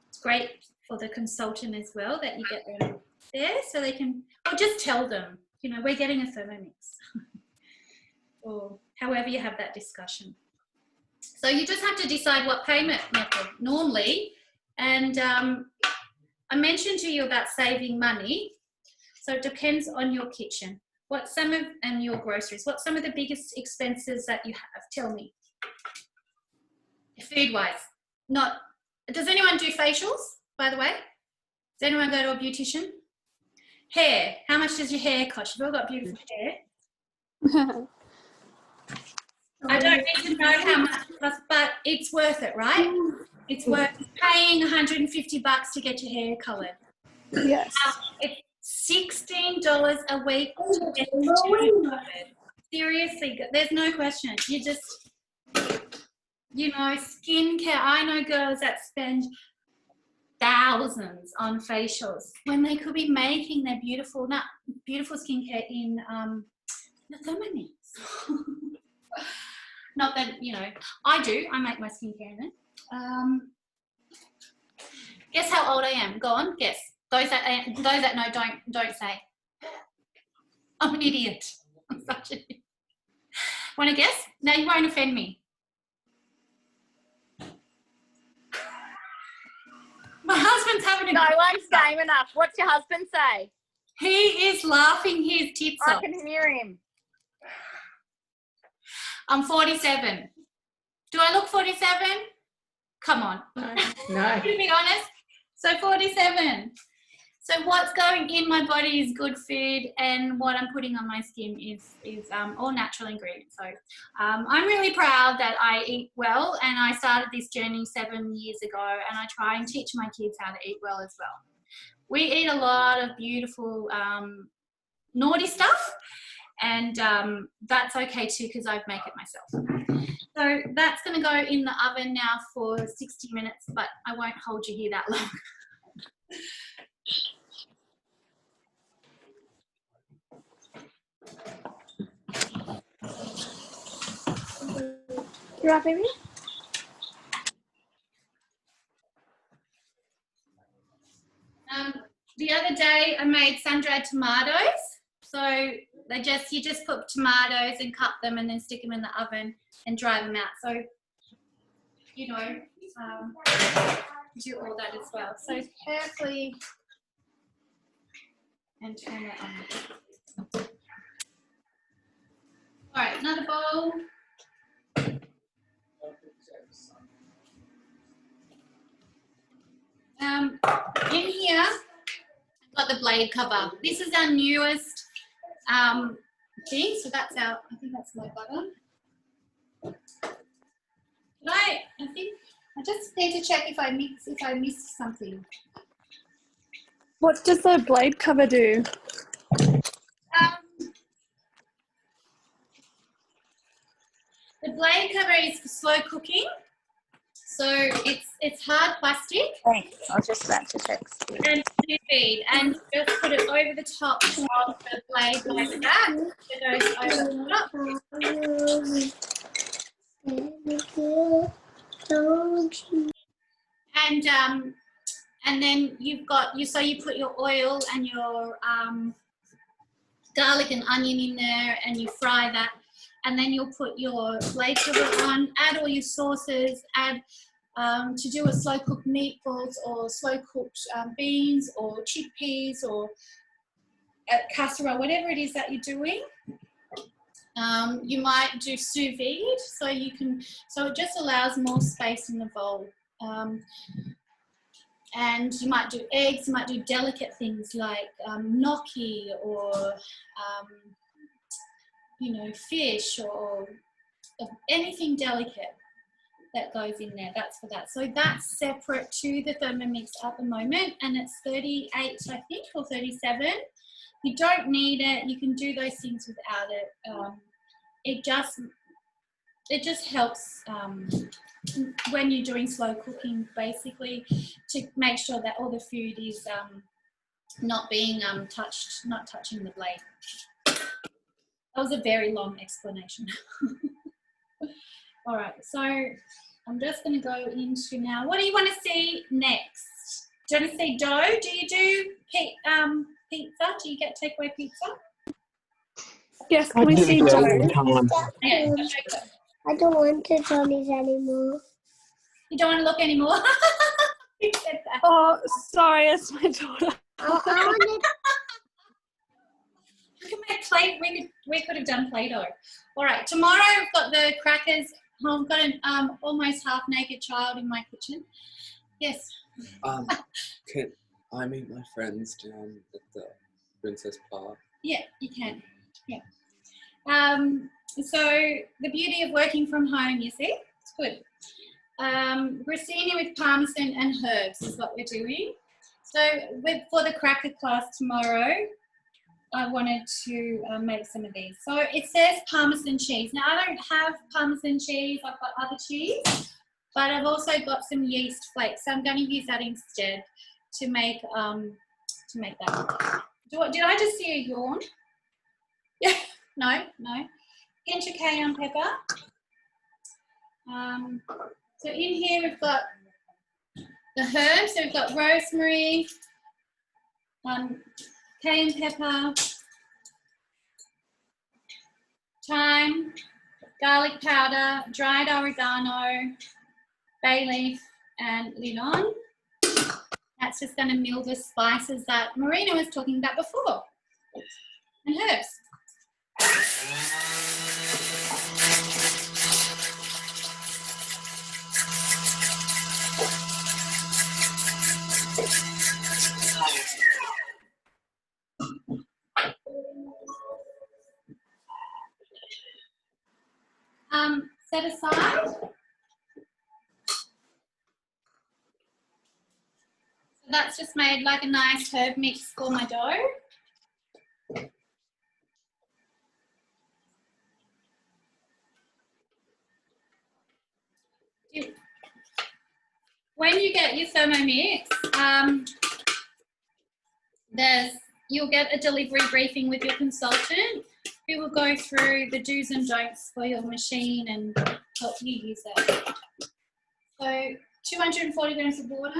It's great for the consultant as well that you get them there so they can, or just tell them, you know, we're getting a Thermomix. Or however you have that discussion. So you just have to decide what payment method normally. And I mentioned to you about saving money. So it depends on your kitchen. And your groceries. What's some of the biggest expenses that you have? Tell me. Food-wise. Does anyone do facials, by the way? Does anyone go to a beautician? Hair. How much does your hair cost? You've all got beautiful hair. I don't need to know how much it costs, but it's worth it, right? It's worth paying $150 to get your hair coloured. Yes. It's $16 a week to get your hair coloured. Seriously, there's no question. You just, you know, skincare. I know girls that spend thousands on facials when they could be making their beautiful skincare in the Thermomix. Not that, you know, I do. I make my skincare in it. Guess how old I am? Go on, guess. Those that know, don't say. I'm an idiot. I'm such an idiot. Want to guess? No, you won't offend me. My husband's having a No one's game enough. What's your husband say? He is laughing his tits off. I can hear him. I'm 47. Do I look 47? Come on. No. To be honest. So 47. So what's going in my body is good food, and what I'm putting on my skin is all natural ingredients. So I'm really proud that I eat well, and I started this journey 7 years ago, and I try and teach my kids how to eat well as well. We eat a lot of beautiful naughty stuff, and that's okay too because I make it myself. So that's going to go in the oven now for 60 minutes, but I won't hold you here that long. You right, baby? The other day I made sun-dried tomatoes. So you just put tomatoes and cut them and then stick them in the oven and dry them out. So, you know, do all that as well. So carefully and turn it on. All right, another bowl. In here, I've got the blade cover. This is our newest thing. So that's our, I think that's my butter. I think I just need to check if I missed something. What does the blade cover do? The blade cover is for slow cooking. So it's hard plastic. Thanks. I was just about to text. And sous vide, and you just put it over the top of the blade like that. It goes over the top. And then you've got so you put your oil and your garlic and onion in there, and you fry that, and then you'll put your blade cover on, add all your sauces, add to do a slow cooked meatballs or slow cooked beans or chickpeas or casserole, whatever it is that you're doing. You might do sous vide, so it just allows more space in the bowl. And you might do eggs, you might do delicate things like gnocchi or, fish or anything delicate that goes in there. That's for that. So that's separate to the Thermomix at the moment, and it's 38, I think, or 37. You don't need it. You can do those things without it. It just helps when you're doing slow cooking, basically, to make sure that all the food is not being touching the blade. That was a very long explanation. All right, so I'm just going to go into now. What do you want to see next? Do you want to see dough? Do you do pizza? Do you get takeaway pizza? Yes, can we see dough dough? all the time. Yeah, I don't want to Johnny's anymore. you don't want to look anymore? You said that. Oh, sorry, it's my daughter. I want We could make we could have done Play-Doh. All right, tomorrow we've got the crackers. I've got an almost half-naked child in my kitchen. Yes. Can I meet my friends down at the Princess Park? Yeah, you can. Yeah. So the beauty of working from home, you see, it's good. Grissini with parmesan and herbs is what we're doing. So for the cracker class tomorrow, I wanted to make some of these. So it says parmesan cheese. Now I don't have parmesan cheese. I've got other cheese, but I've also got some yeast flakes. So I'm going to use that instead to make that. Did I just see a yawn? Yeah. No. Pinch of cayenne pepper. So in here we've got the herbs. So we've got rosemary, cayenne pepper, thyme, garlic powder, dried oregano, bay leaf, and lid on. That's just going to mill the spices that Marina was talking about before, and herbs. Set aside. So that's just made like a nice herb mix for my dough. When you get your Thermomix, you'll get a delivery briefing with your consultant who will go through the do's and don'ts for your machine and help you use it. So 240 grams of water.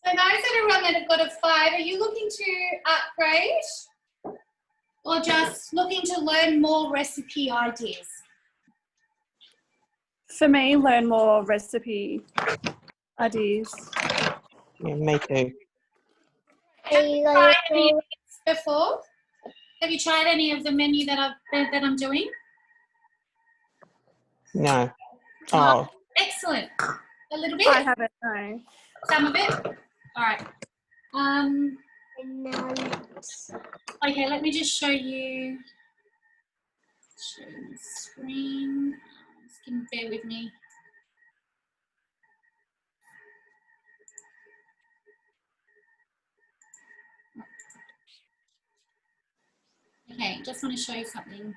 So those that are on that have got a 5, are you looking to upgrade or just looking to learn more recipe ideas? For me, learn more recipe ideas. Yeah, me too. Have you tried any of these before? Have you tried any of the menu that I'm doing? No. Oh, Oh, excellent. A little bit? I haven't, no. Some of it? All right. Okay, let me just show you. Show the screen. Just can bear with me. Okay, just want to show you something.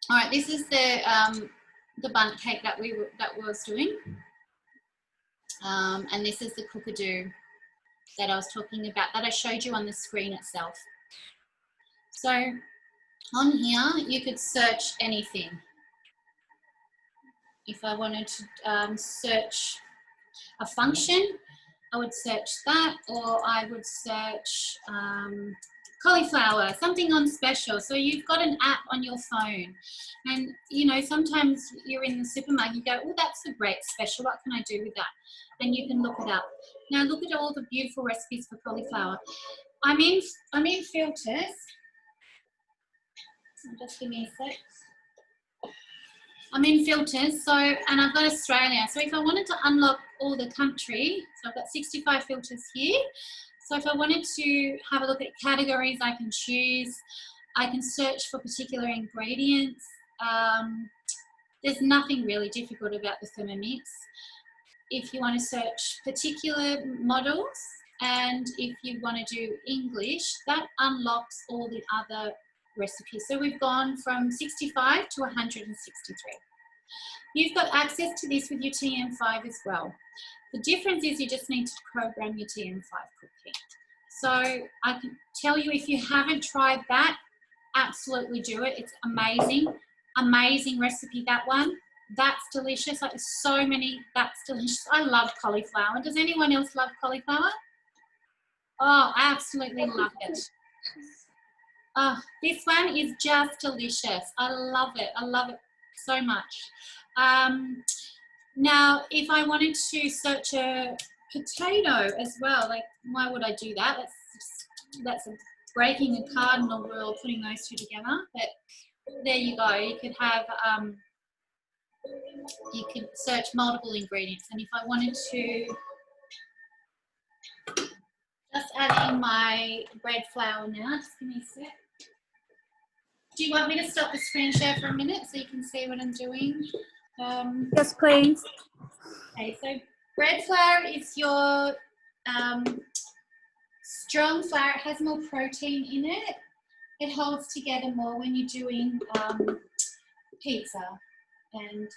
All right, this is the bundt cake that was doing, and this is the cookadoo that I was talking about, that I showed you on the screen itself. So on here, you could search anything. If I wanted to search a function, I would search that, or I would search cauliflower, something on special. So you've got an app on your phone, and you know, sometimes you're in the supermarket, you go, oh, that's a great special, what can I do with that? And you can look it up. Now look at all the beautiful recipes for cauliflower. I'm in filters. Just give me a sec. I'm in filters, so, and I've got Australia. So if I wanted to unlock all the country, so I've got 65 filters here. So if I wanted to have a look at categories, I can choose. I can search for particular ingredients. There's nothing really difficult about the Thermomix. If you want to search particular models, and if you want to do English, that unlocks all the other recipes. So we've gone from 65 to 163. You've got access to this with your TM5 as well. The difference is you just need to program your TM5 cookie. So I can tell you, if you haven't tried that, absolutely do it. It's amazing. Amazing recipe, that one. That's delicious. Like, so many, that's delicious. I love cauliflower. Does anyone else love cauliflower? Oh, I absolutely love it. Oh, this one is just delicious. I love it. I love it so much. Now, if I wanted to search a potato as well, like, why would I do that? That's breaking a cardinal rule, putting those two together. But there you go. You could have, you could search multiple ingredients. And if I wanted to just add in my bread flour now, just give me a sec. Do you want me to stop the screen share for a minute so you can see what I'm doing? Yes, please. Okay, so bread flour is your strong flour. It has more protein in it. It holds together more when you're doing pizza and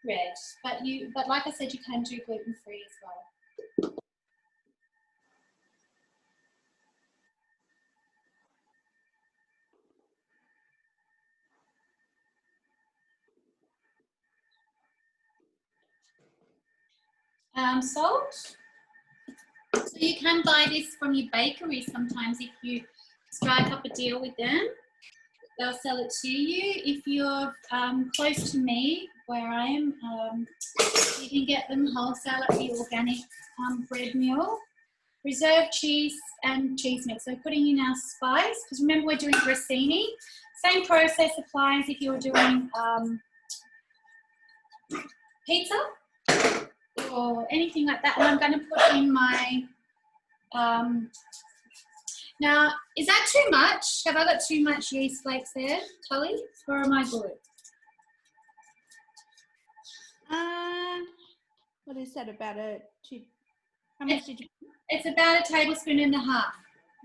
bread. But like I said, you can do gluten-free as well. Salt. So you can buy this from your bakery sometimes if you strike up a deal with them. They'll sell it to you. If you're close to me, where I am, you can get them wholesale at the organic bread mill. Reserve cheese and cheese mix. So putting in our spice, because remember we're doing grissini. Same process applies if you're doing pizza or anything like that. And I'm going to put in my, now, is that too much? Have I got too much yeast flakes there, Tully? Or am I good? What is that, about how much did you? It's about a tablespoon and a half.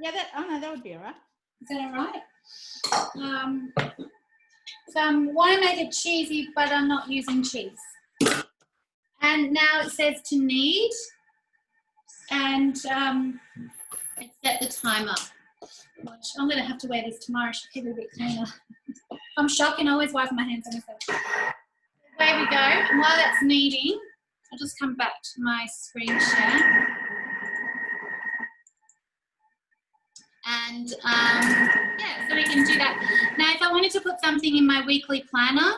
Yeah, that would be all right. Is that all right? So I want to make it cheesy, but I'm not using cheese. And now it says to knead, and it's set the timer. Which I'm going to have to wear this tomorrow. I should keep it a bit cleaner. I'm shocking. I always wipe my hands on myself. There we go. And while that's kneading, I'll just come back to my screen share. And yeah, so we can do that. Now, if I wanted to put something in my weekly planner,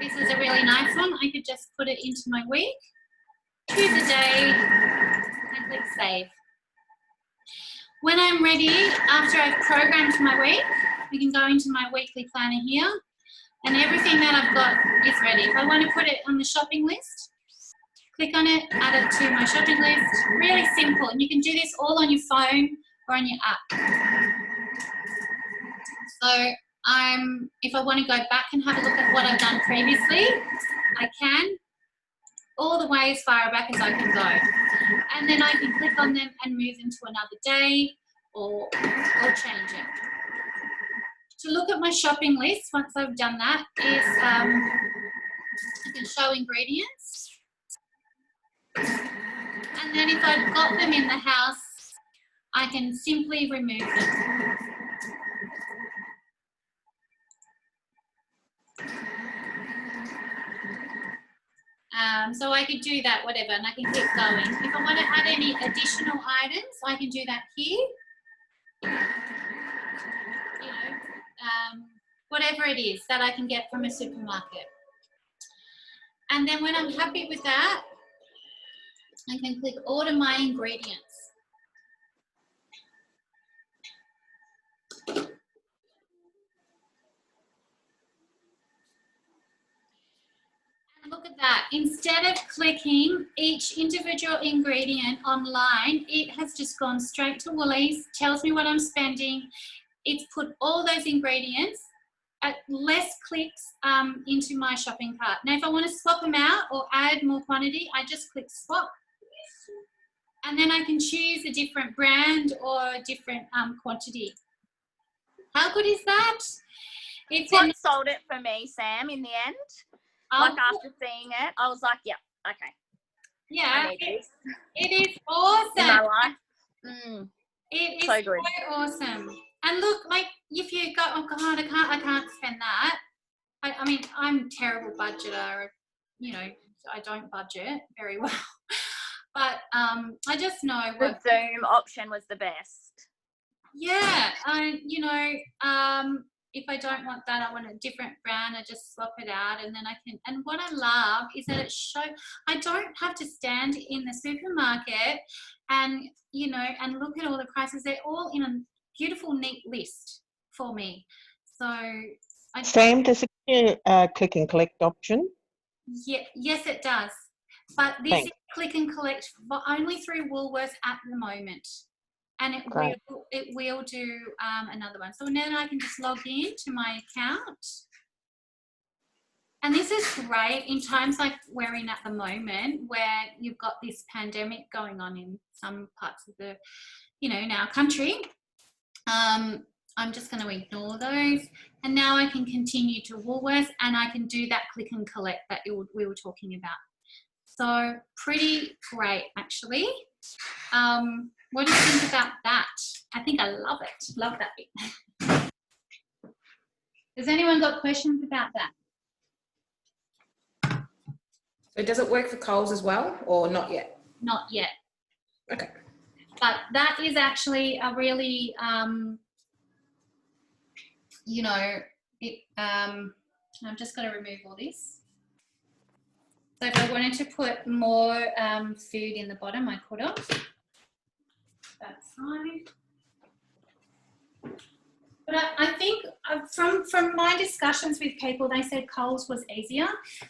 this is a really nice one. I could just put it into my week, choose a day, and click save. When I'm ready, after I've programmed my week, we can go into my weekly planner here. And everything that I've got is ready. If I want to put it on the shopping list, click on it, add it to my shopping list. Really simple. And you can do this all on your phone or on your app. So if I want to go back and have a look at what I've done previously, I can, all the way as far back as I can go. And then I can click on them and move into another day or change it. To look at my shopping list, once I've done that, is I can show ingredients. And then if I've got them in the house, I can simply remove them. So I could do that, whatever, and I can keep going. If I want to add any additional items, I can do that here. You know, whatever it is that I can get from a supermarket. And then when I'm happy with that, I can click order my ingredients. Look at that. Instead of clicking each individual ingredient online, it has just gone straight to Woolies, tells me what I'm spending. It's put all those ingredients at less clicks into my shopping cart. Now, if I want to swap them out or add more quantity, I just click swap. And then I can choose a different brand or a different quantity. How good is that? It's what sold it for me, Sam, in the end. Like after seeing it, I was like, yeah, okay. Yeah, it is awesome. In my life. It is so good. So awesome. And look, like if you go, oh God, I can't spend that. I mean, I'm a terrible budgeter. You know, I don't budget very well. But I just know the Zoom option was the best. Yeah, you know, if I don't want that, I want a different brand, I just swap it out and then I can, and what I love is that it I don't have to stand in the supermarket and, you know, and look at all the prices. They're all in a beautiful, neat list for me. So Sam, does it give you a click and collect option? Yeah, yes, it does. But this is click and collect only through Woolworths at the moment. And it will do another one. So then I can just log in to my account. And this is great in times like we're in at the moment where you've got this pandemic going on in some parts of the, you know, in our country. I'm just going to ignore those. And now I can continue to Woolworths and I can do that click and collect that we were talking about. So pretty great, actually. What do you think about that? I think I love it. Love that bit. Has anyone got questions about that? So does it work for Coles as well or not yet? Not yet. Okay. But that is actually a really, you know, I'm just going to remove all this. So if I wanted to put more food in the bottom, I could have. That's fine. But I think from my discussions with people, they said Coles was easier.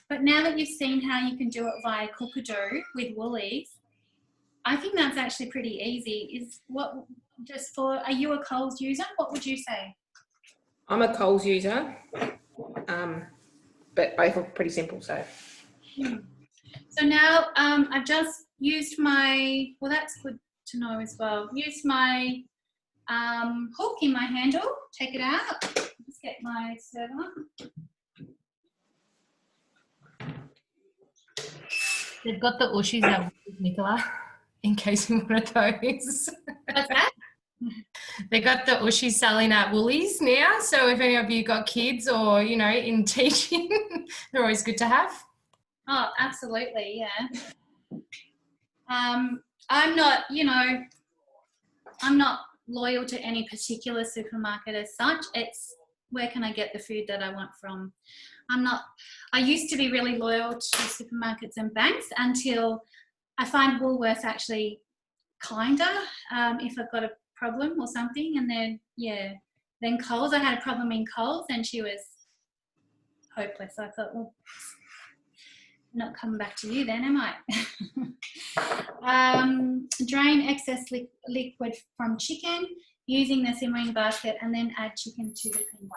But now that you've seen how you can do it via Cookadoo with Woolies, I think that's actually pretty easy. Are you a Coles user? What would you say? I'm a Coles user, but both are pretty simple. So now I've just used my, well, that's good to know as well. Use my hook in my handle, take it out, just get my server. They've got the Ushies at Nicola, in case you want those. What's that? They got the Ushies selling at Woolies now, so if any of you got kids or, you know, in teaching, they're always good to have. Oh, absolutely, yeah. I'm not, you know, I'm not loyal to any particular supermarket as such. It's where can I get the food that I want from. I used to be really loyal to supermarkets and banks until I find Woolworths actually kinder if I've got a problem or something. And then, yeah, then Coles, I had a problem in Coles and she was hopeless. I thought, well, I'm not coming back to you then, am I? Drain excess liquid from chicken using the simmering basket and then add chicken to the quinoa.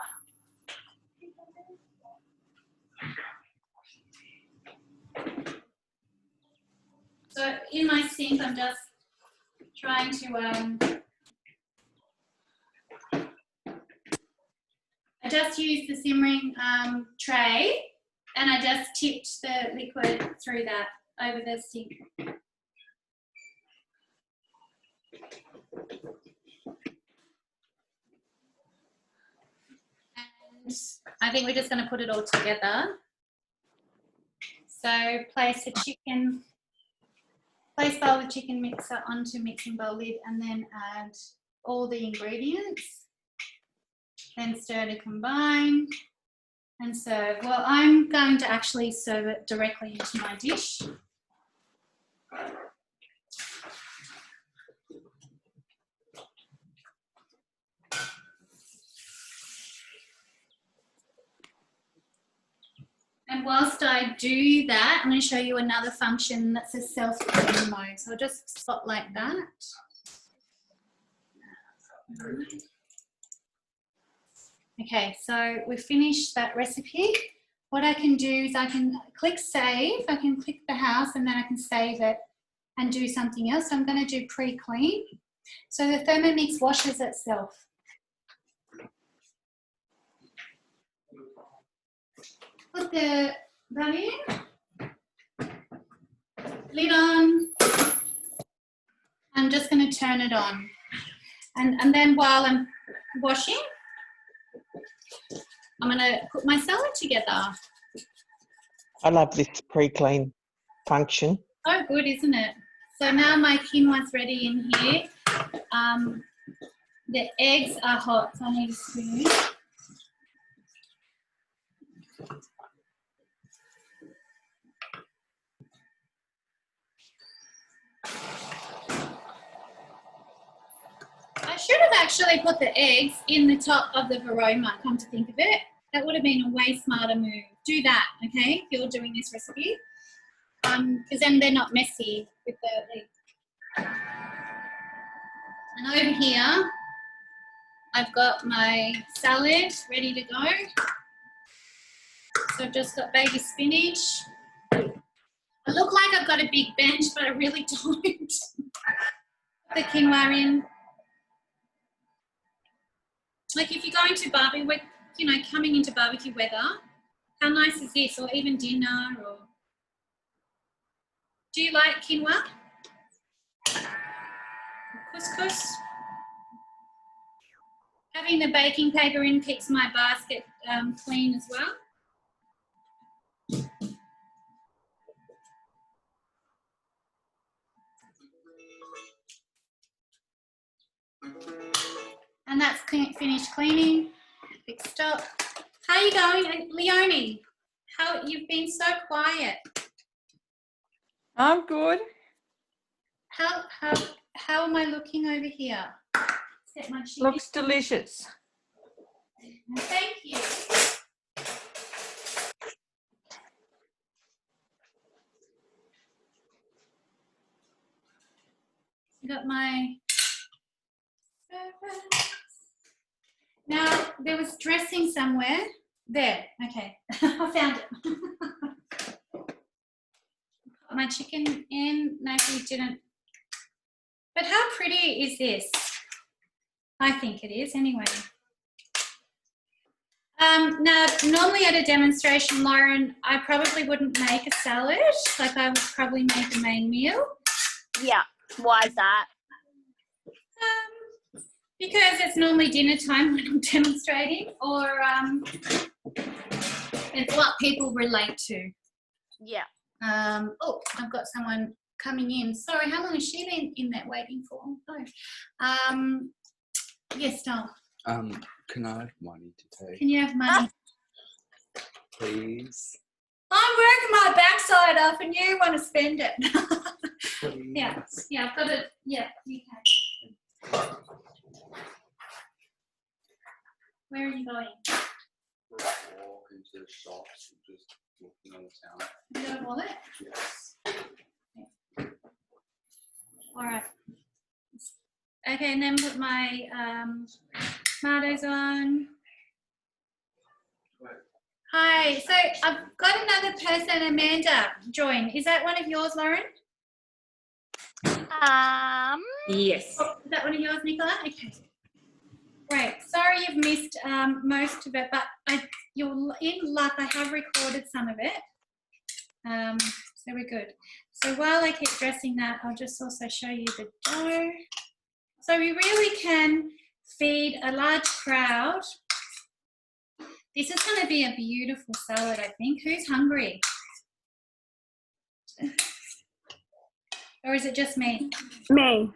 So in my sink, I'm just trying to, I just used the simmering tray and I just tipped the liquid through that over the sink. And I think we're just going to put it all together. So place bowl of chicken mixer onto mixing bowl lid and then add all the ingredients. Then stir to combine and serve. Well, I'm going to actually serve it directly into my dish. And whilst I do that, I'm going to show you another function that says self-clean mode. So I'll just spotlight that. Okay, so we've finished that recipe. What I can do is I can click save. I can click the house and then I can save it and do something else. So I'm going to do pre-clean. So the Thermomix washes itself. Put that in, lid on. I'm just going to turn it on. And then while I'm washing, I'm going to put my salad together. I love this pre-clean function. Oh, good, isn't it? So now my quinoa's ready in here. The eggs are hot, so I need a spoon. I should have actually put the eggs in the top of the varoma, come to think of it. That would have been a way smarter move. Do that, okay, if you're doing this recipe. Because then they're not messy with the eggs. And over here, I've got my salad ready to go. So I've just got baby spinach. I look like I've got a big bench, but I really don't. The quinoa in. Like if you're going to barbecue, you know, coming into barbecue weather, how nice is this? Or even dinner, or do you like quinoa? Couscous. Having the baking paper in keeps my basket clean as well. And that's finished cleaning. Big stop. How are you going, Leonie? How you've been so quiet. I'm good. How am I looking over here? Set my chicken. Looks delicious. Thank you. Got my. Now there was dressing somewhere. There. Okay, I found it. Put my chicken in. No, we didn't. But how pretty is this? I think it is anyway. Now, normally at a demonstration, Lauren, I probably wouldn't make a salad. Like I would probably make a main meal. Yeah. Why is that? Because it's normally dinner time when I'm demonstrating, or it's what people relate to. Yeah. Oh, I've got someone coming in. Sorry, how long has she been in there waiting for? Oh. Yes, Noel. Can I have money to take? Can you have money? Please. I'm working my backside off and you want to spend it. Yeah, I've got it. Yeah, you can. Where are you going? Walk into to the shops, just walking on the town. You got a wallet? Yes. All right. Okay, and then put my tomatoes on. Hi, so I've got another person, Amanda, join. Is that one of yours, Lauren? Yes. Oh, is that one of yours, Nicola? Okay. Great. Sorry you've missed most of it, but you're in luck. I have recorded some of it. So we're good. So while I keep dressing that, I'll just also show you the dough. So we really can feed a large crowd. This is going to be a beautiful salad, I think. Who's hungry? Or is it just me? Me.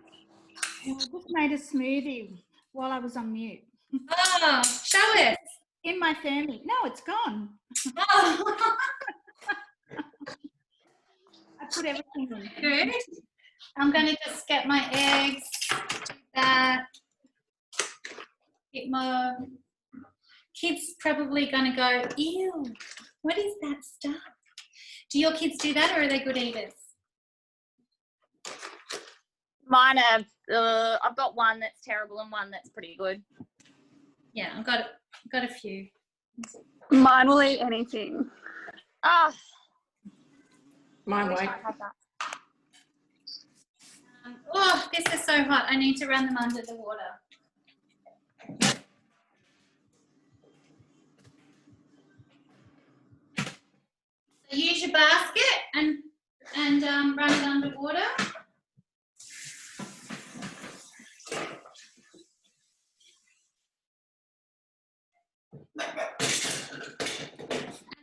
I just made a smoothie while I was on mute. Oh, show it. In my thermie. No, it's gone. Oh. I put everything in. Good. I'm going to just get my eggs, that, get more. Kids probably going to go, ew, what is that stuff? Do your kids do that or are they good eaters? Mine are, I've got one that's terrible and one that's pretty good. Yeah, I've got a few. Mine will eat anything. Oh, Mine I wish won't. I had that. Oh, this is so hot. I need to run them under the water. So use your basket and run it under water.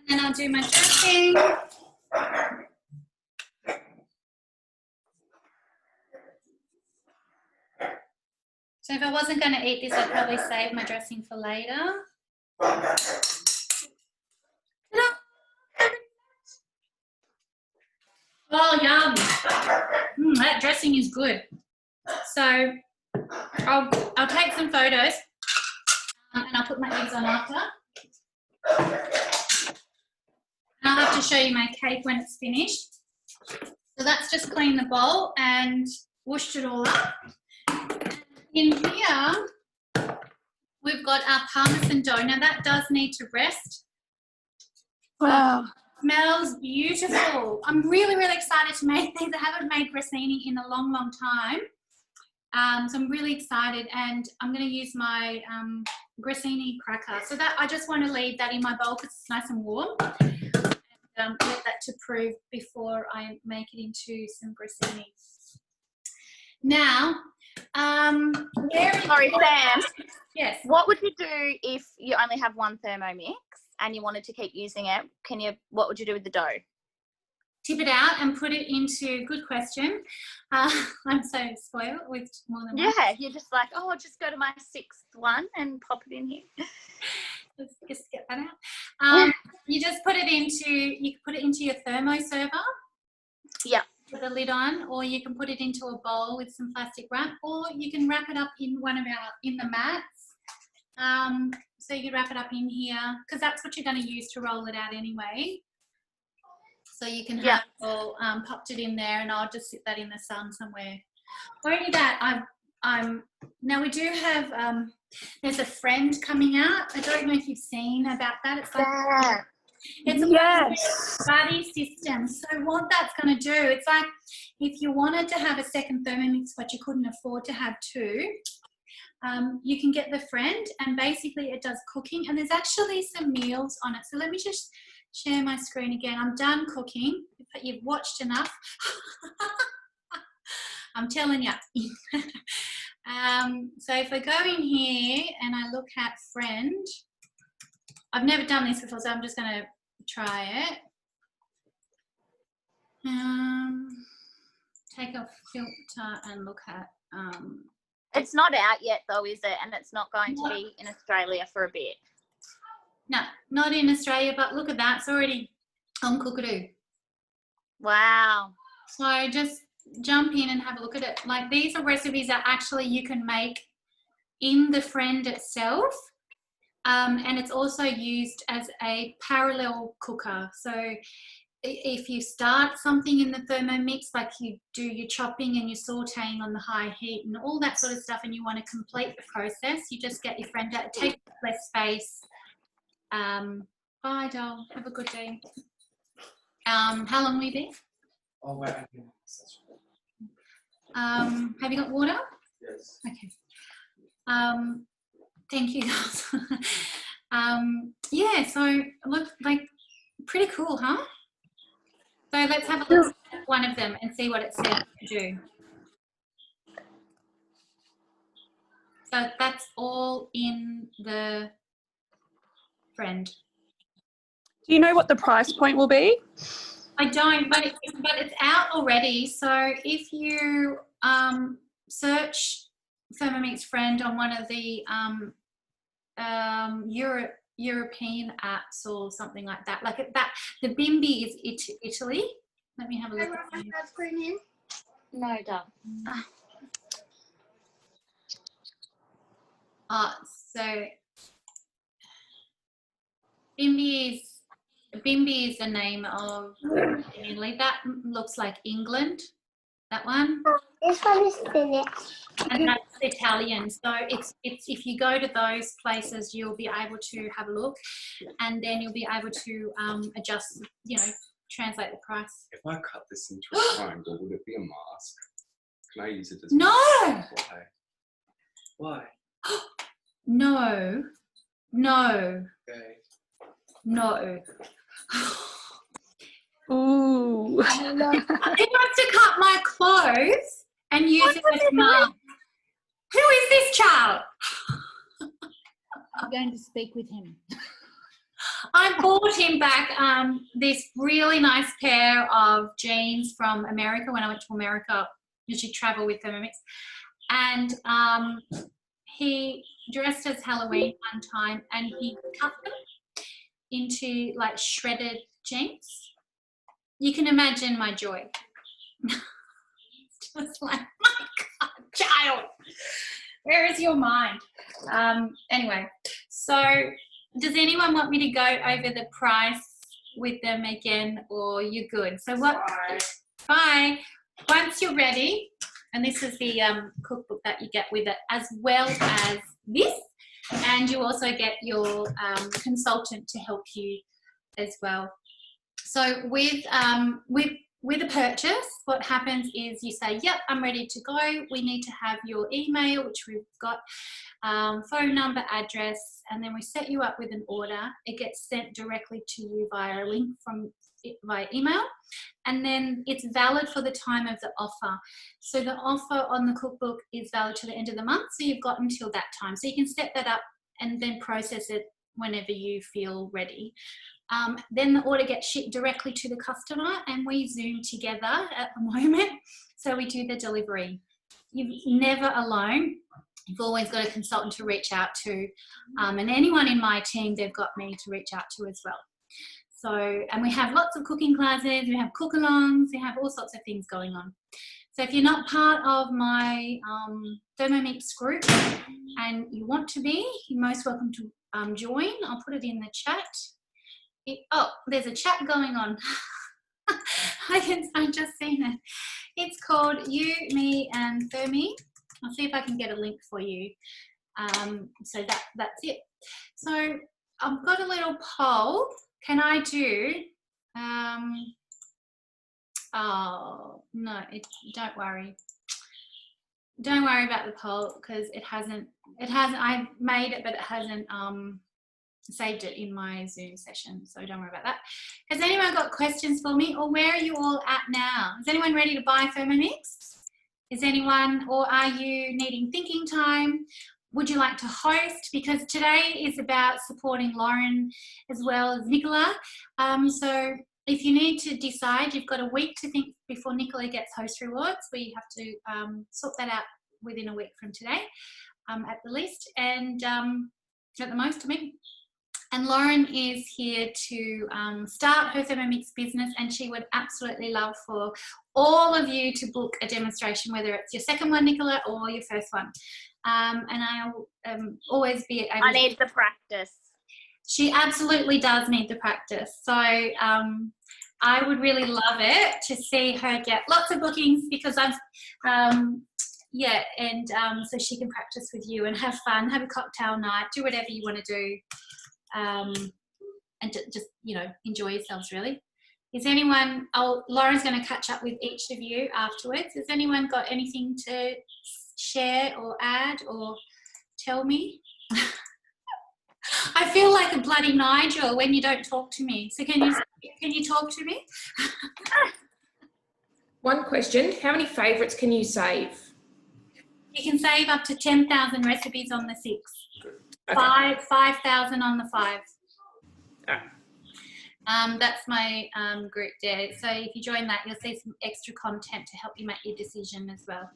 And then I'll do my dressing. So if I wasn't going to eat this, I'd probably save my dressing for later. Oh, yum. That dressing is good. So I'll take some photos and I'll put my eggs on after. And I'll have to show you my cake when it's finished. So that's just cleaned the bowl and whooshed it all up. In here, we've got our parmesan dough. Now that does need to rest. Wow. Smells beautiful. I'm really, really excited to make these. I haven't made grissini in a long, long time. So I'm really excited and I'm going to use my grissini cracker. So that I just want to leave that in my bowl because it's nice and warm. And let that to prove before I make it into some grissini. Now, Sorry, Sam. Yes. What would you do if you only have one Thermomix and you wanted to keep using it? What would you do with the dough? Tip it out and put it into, good question. I'm so spoiled with more than one. Yeah, you're just like, oh, I'll just go to my 6th one and pop it in here. Let's just get that out. You just put it into, you can put it into your thermo server. Yeah. With the lid on, or you can put it into a bowl with some plastic wrap, or you can wrap it up in in the mats. So you can wrap it up in here because that's what you're going to use to roll it out anyway. So you can have it all popped it in there, and I'll just sit that in the sun somewhere. Only that now we do have there's a friend coming out. I don't know if you've seen about that. It's like it's a buddy system. So what that's going to do, it's like if you wanted to have a second Thermomix but you couldn't afford to have two, you can get the friend, and basically it does cooking, and there's actually some meals on it. So let me just share my screen again. I'm done cooking. You've watched enough. I'm telling you. So if I go in here and I look at friend, I've never done this before, so I'm just going to try it. Take off filter and look at. It's not out yet though, is it? And it's not going to be in Australia for a bit. No, not in Australia, but look at that. It's already on Cookadoo. Wow. So just jump in and have a look at it. Like, these are recipes that actually you can make in the friend itself. And it's also used as a parallel cooker. So if you start something in the Thermomix, like you do your chopping and your sauteing on the high heat and all that sort of stuff, and you want to complete the process, you just get your friend out. It takes less space. Bye, doll. Have a good day. How long will you be? Oh, wait. Have you got water? Yes. Okay. Thank you, guys. Yeah, so look, like, pretty cool, huh? So let's have a look at one of them and see what it says to do. So that's all in the friend. Do you know what the price point will be? I don't, but it's out already. So if you search Thermomix Friend on one of the European apps or something like that, like that, the Bimbi is Italy. Let me have a look at it. No, Dove. So Bimbi is the name of Italy. That looks like England, that one. This one is spinach. And that's Italian. So it's if you go to those places, you'll be able to have a look, and then you'll be able to adjust, you know, translate the price. If I cut this into a triangle, would it be a mask? Can I use it as No! mask? Why? No. No. Okay. No. Ooh. He wants to cut my clothes and use it as a mask. Who is this child? I'm going to speak with him. I bought him back this really nice pair of jeans from America when I went to America. Usually travel with Thermomix. And he dressed as Halloween one time and he cut them into like shredded jeans. You can imagine my joy. It's just like, my God, child, where is your mind? Anyway, so does anyone want me to go over the price with them again, or you're good? So what? Bye. Once you're ready, and this is the cookbook that you get with it, as well as this, and you also get your consultant to help you as well. So with a purchase, what happens is you say, yep, I'm ready to go. We need to have your email, which we've got, phone number, address, and then we set you up with an order. It gets sent directly to you via a link via email, and then it's valid for the time of the offer. So the offer on the cookbook is valid to the end of the month, so you've got until that time. So you can set that up and then process it whenever you feel ready. Then the order gets shipped directly to the customer, and we Zoom together at the moment. So we do the delivery. You're never alone. You've always got a consultant to reach out to, and anyone in my team, they've got me to reach out to as well. So, and we have lots of cooking classes, we have cook-alongs, we have all sorts of things going on. So if you're not part of my Thermomix group and you want to be, you're most welcome to join. I'll put it in the chat. Oh, there's a chat going on. I've just seen it. It's called You, Me and Thermi. I'll see if I can get a link for you. So that's it. So I've got a little poll. Can I do, oh, no, don't worry. Don't worry about the poll because it hasn't, I made it, but it hasn't saved it in my Zoom session. So don't worry about that. Has anyone got questions for me, or where are you all at now? Is anyone ready to buy Thermomix? Is anyone, or are you needing thinking time? Would you like to host? Because today is about supporting Lauren as well as Nicola. So if you need to decide, you've got a week to think before Nicola gets host rewards, where you have to sort that out within a week from today, at the least, and at the most, I mean. And Lauren is here to start her Thermomix business, and she would absolutely love for all of you to book a demonstration, whether it's your second one, Nicola, or your first one. And I'll always be able I need the practice. She absolutely does need the practice. So I would really love it to see her get lots of bookings, because I've, so she can practice with you and have fun, have a cocktail night, do whatever you want to do. And just, you know, enjoy yourselves, really. Is anyone, Lauren's going to catch up with each of you afterwards. Has anyone got anything to share or add or tell me? I feel like a bloody Nigel when you don't talk to me. So can you talk to me? One question, how many favourites can you save? You can save up to 10,000 recipes on the 6. Okay. 5,000 on the 5. Ah. That's my group there. So if you join that, you'll see some extra content to help you make your decision as well.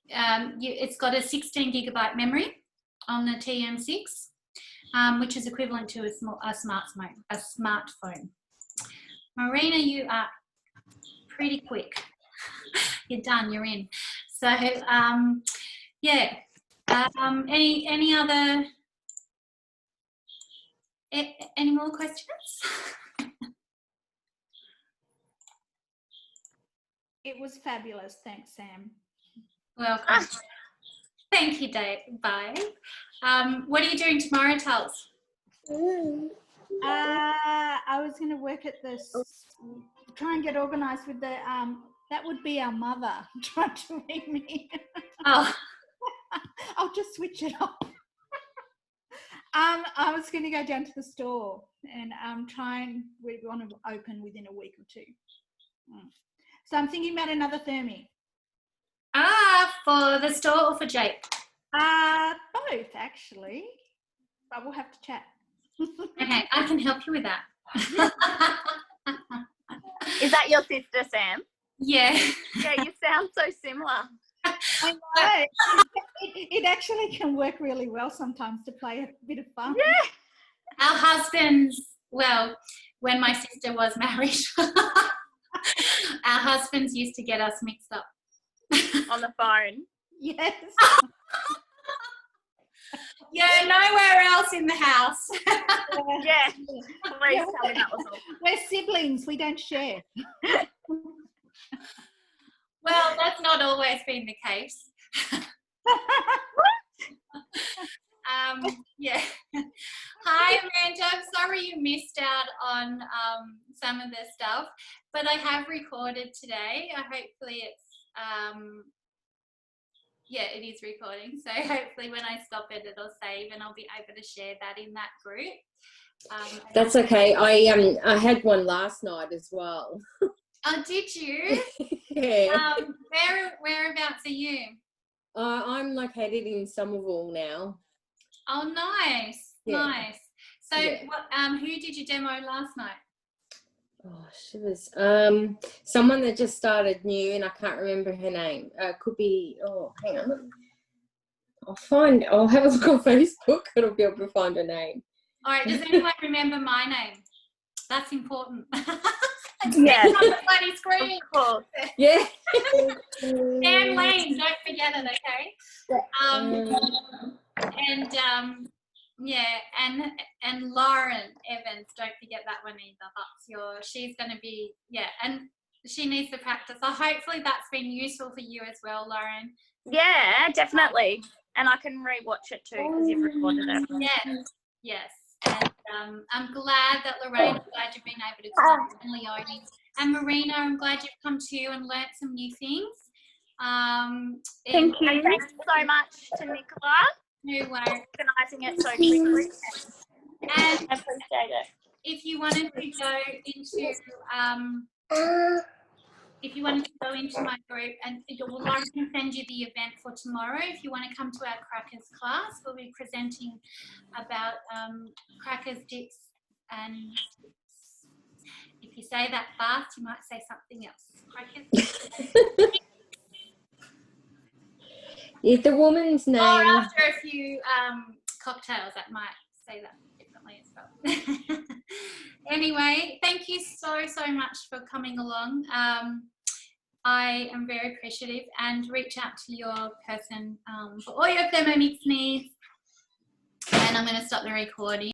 It's got a 16 gigabyte memory on the TM6, which is equivalent to a smartphone. Marina, you are pretty quick. You're done. You're in. So yeah. Any other? Any more questions? It was fabulous. Thanks, Sam. Welcome. Thank you, Dave. Bye. What are you doing tomorrow, Tals? I was going to work at this, try and get organised with the, that would be our mother trying to ring me. Oh. I'll just switch it off. I was going to go down to the store and we want to open within a week or 2. So I'm thinking about another Thermi. For the store or for Jake? Both, actually. But we'll have to chat. Okay, I can help you with that. Is that your sister, Sam? Yeah. Yeah, you sound so similar. I know. It actually can work really well sometimes to play a bit of fun. Yeah. Our husbands, well, when my sister was married, our husbands used to get us mixed up. On the phone. Yes. Yeah, nowhere else in the house. Yeah. Please tell me that was all. We're siblings. We don't share. Well, that's not always been the case. Yeah. Hi, Amanda. I'm sorry you missed out on some of the stuff, but I have recorded today. Hopefully it's yeah, it is recording. So hopefully when I stop it, it'll save and I'll be able to share that in that group. That's okay. I had one last night as well. Oh, did you? Yeah. Whereabouts are you? I'm located in Somerville now. Oh, nice. Yeah. Nice. So yeah. Who did you demo last night? Oh, she was someone that just started new and I can't remember her name. Could be, oh, hang on. I'll have a look on Facebook and I'll be able to find her name. All right, does anyone remember my name? That's important. Yeah. On the bloody screen. Cool. Yeah. Sam Lane, don't forget it, okay? Yeah, and Lauren Evans, don't forget that one either. She's going to be, yeah, and she needs to practice. So hopefully that's been useful for you as well, Lauren. Yeah, definitely. And I can rewatch it too because you've recorded it. Yes. And I'm glad that Lorraine, I'm glad you've been able to come, and Leonie. And Marina, I'm glad you've come too and learnt some new things. Thank you. And thanks so much to Nicola. No worries. Organising it so quickly. And I appreciate it. If you wanted to go into my group, and Lauren can send you the event for tomorrow. If you want to come to our crackers class, we'll be presenting about crackers, dips, and if you say that fast, you might say something else. Crackers. Yeah, the woman's name. Or after a few cocktails, that might say that differently as well. Anyway, thank you so much for coming along. I am very appreciative, and reach out to your person for all your Thermomix needs. And I'm going to stop the recording.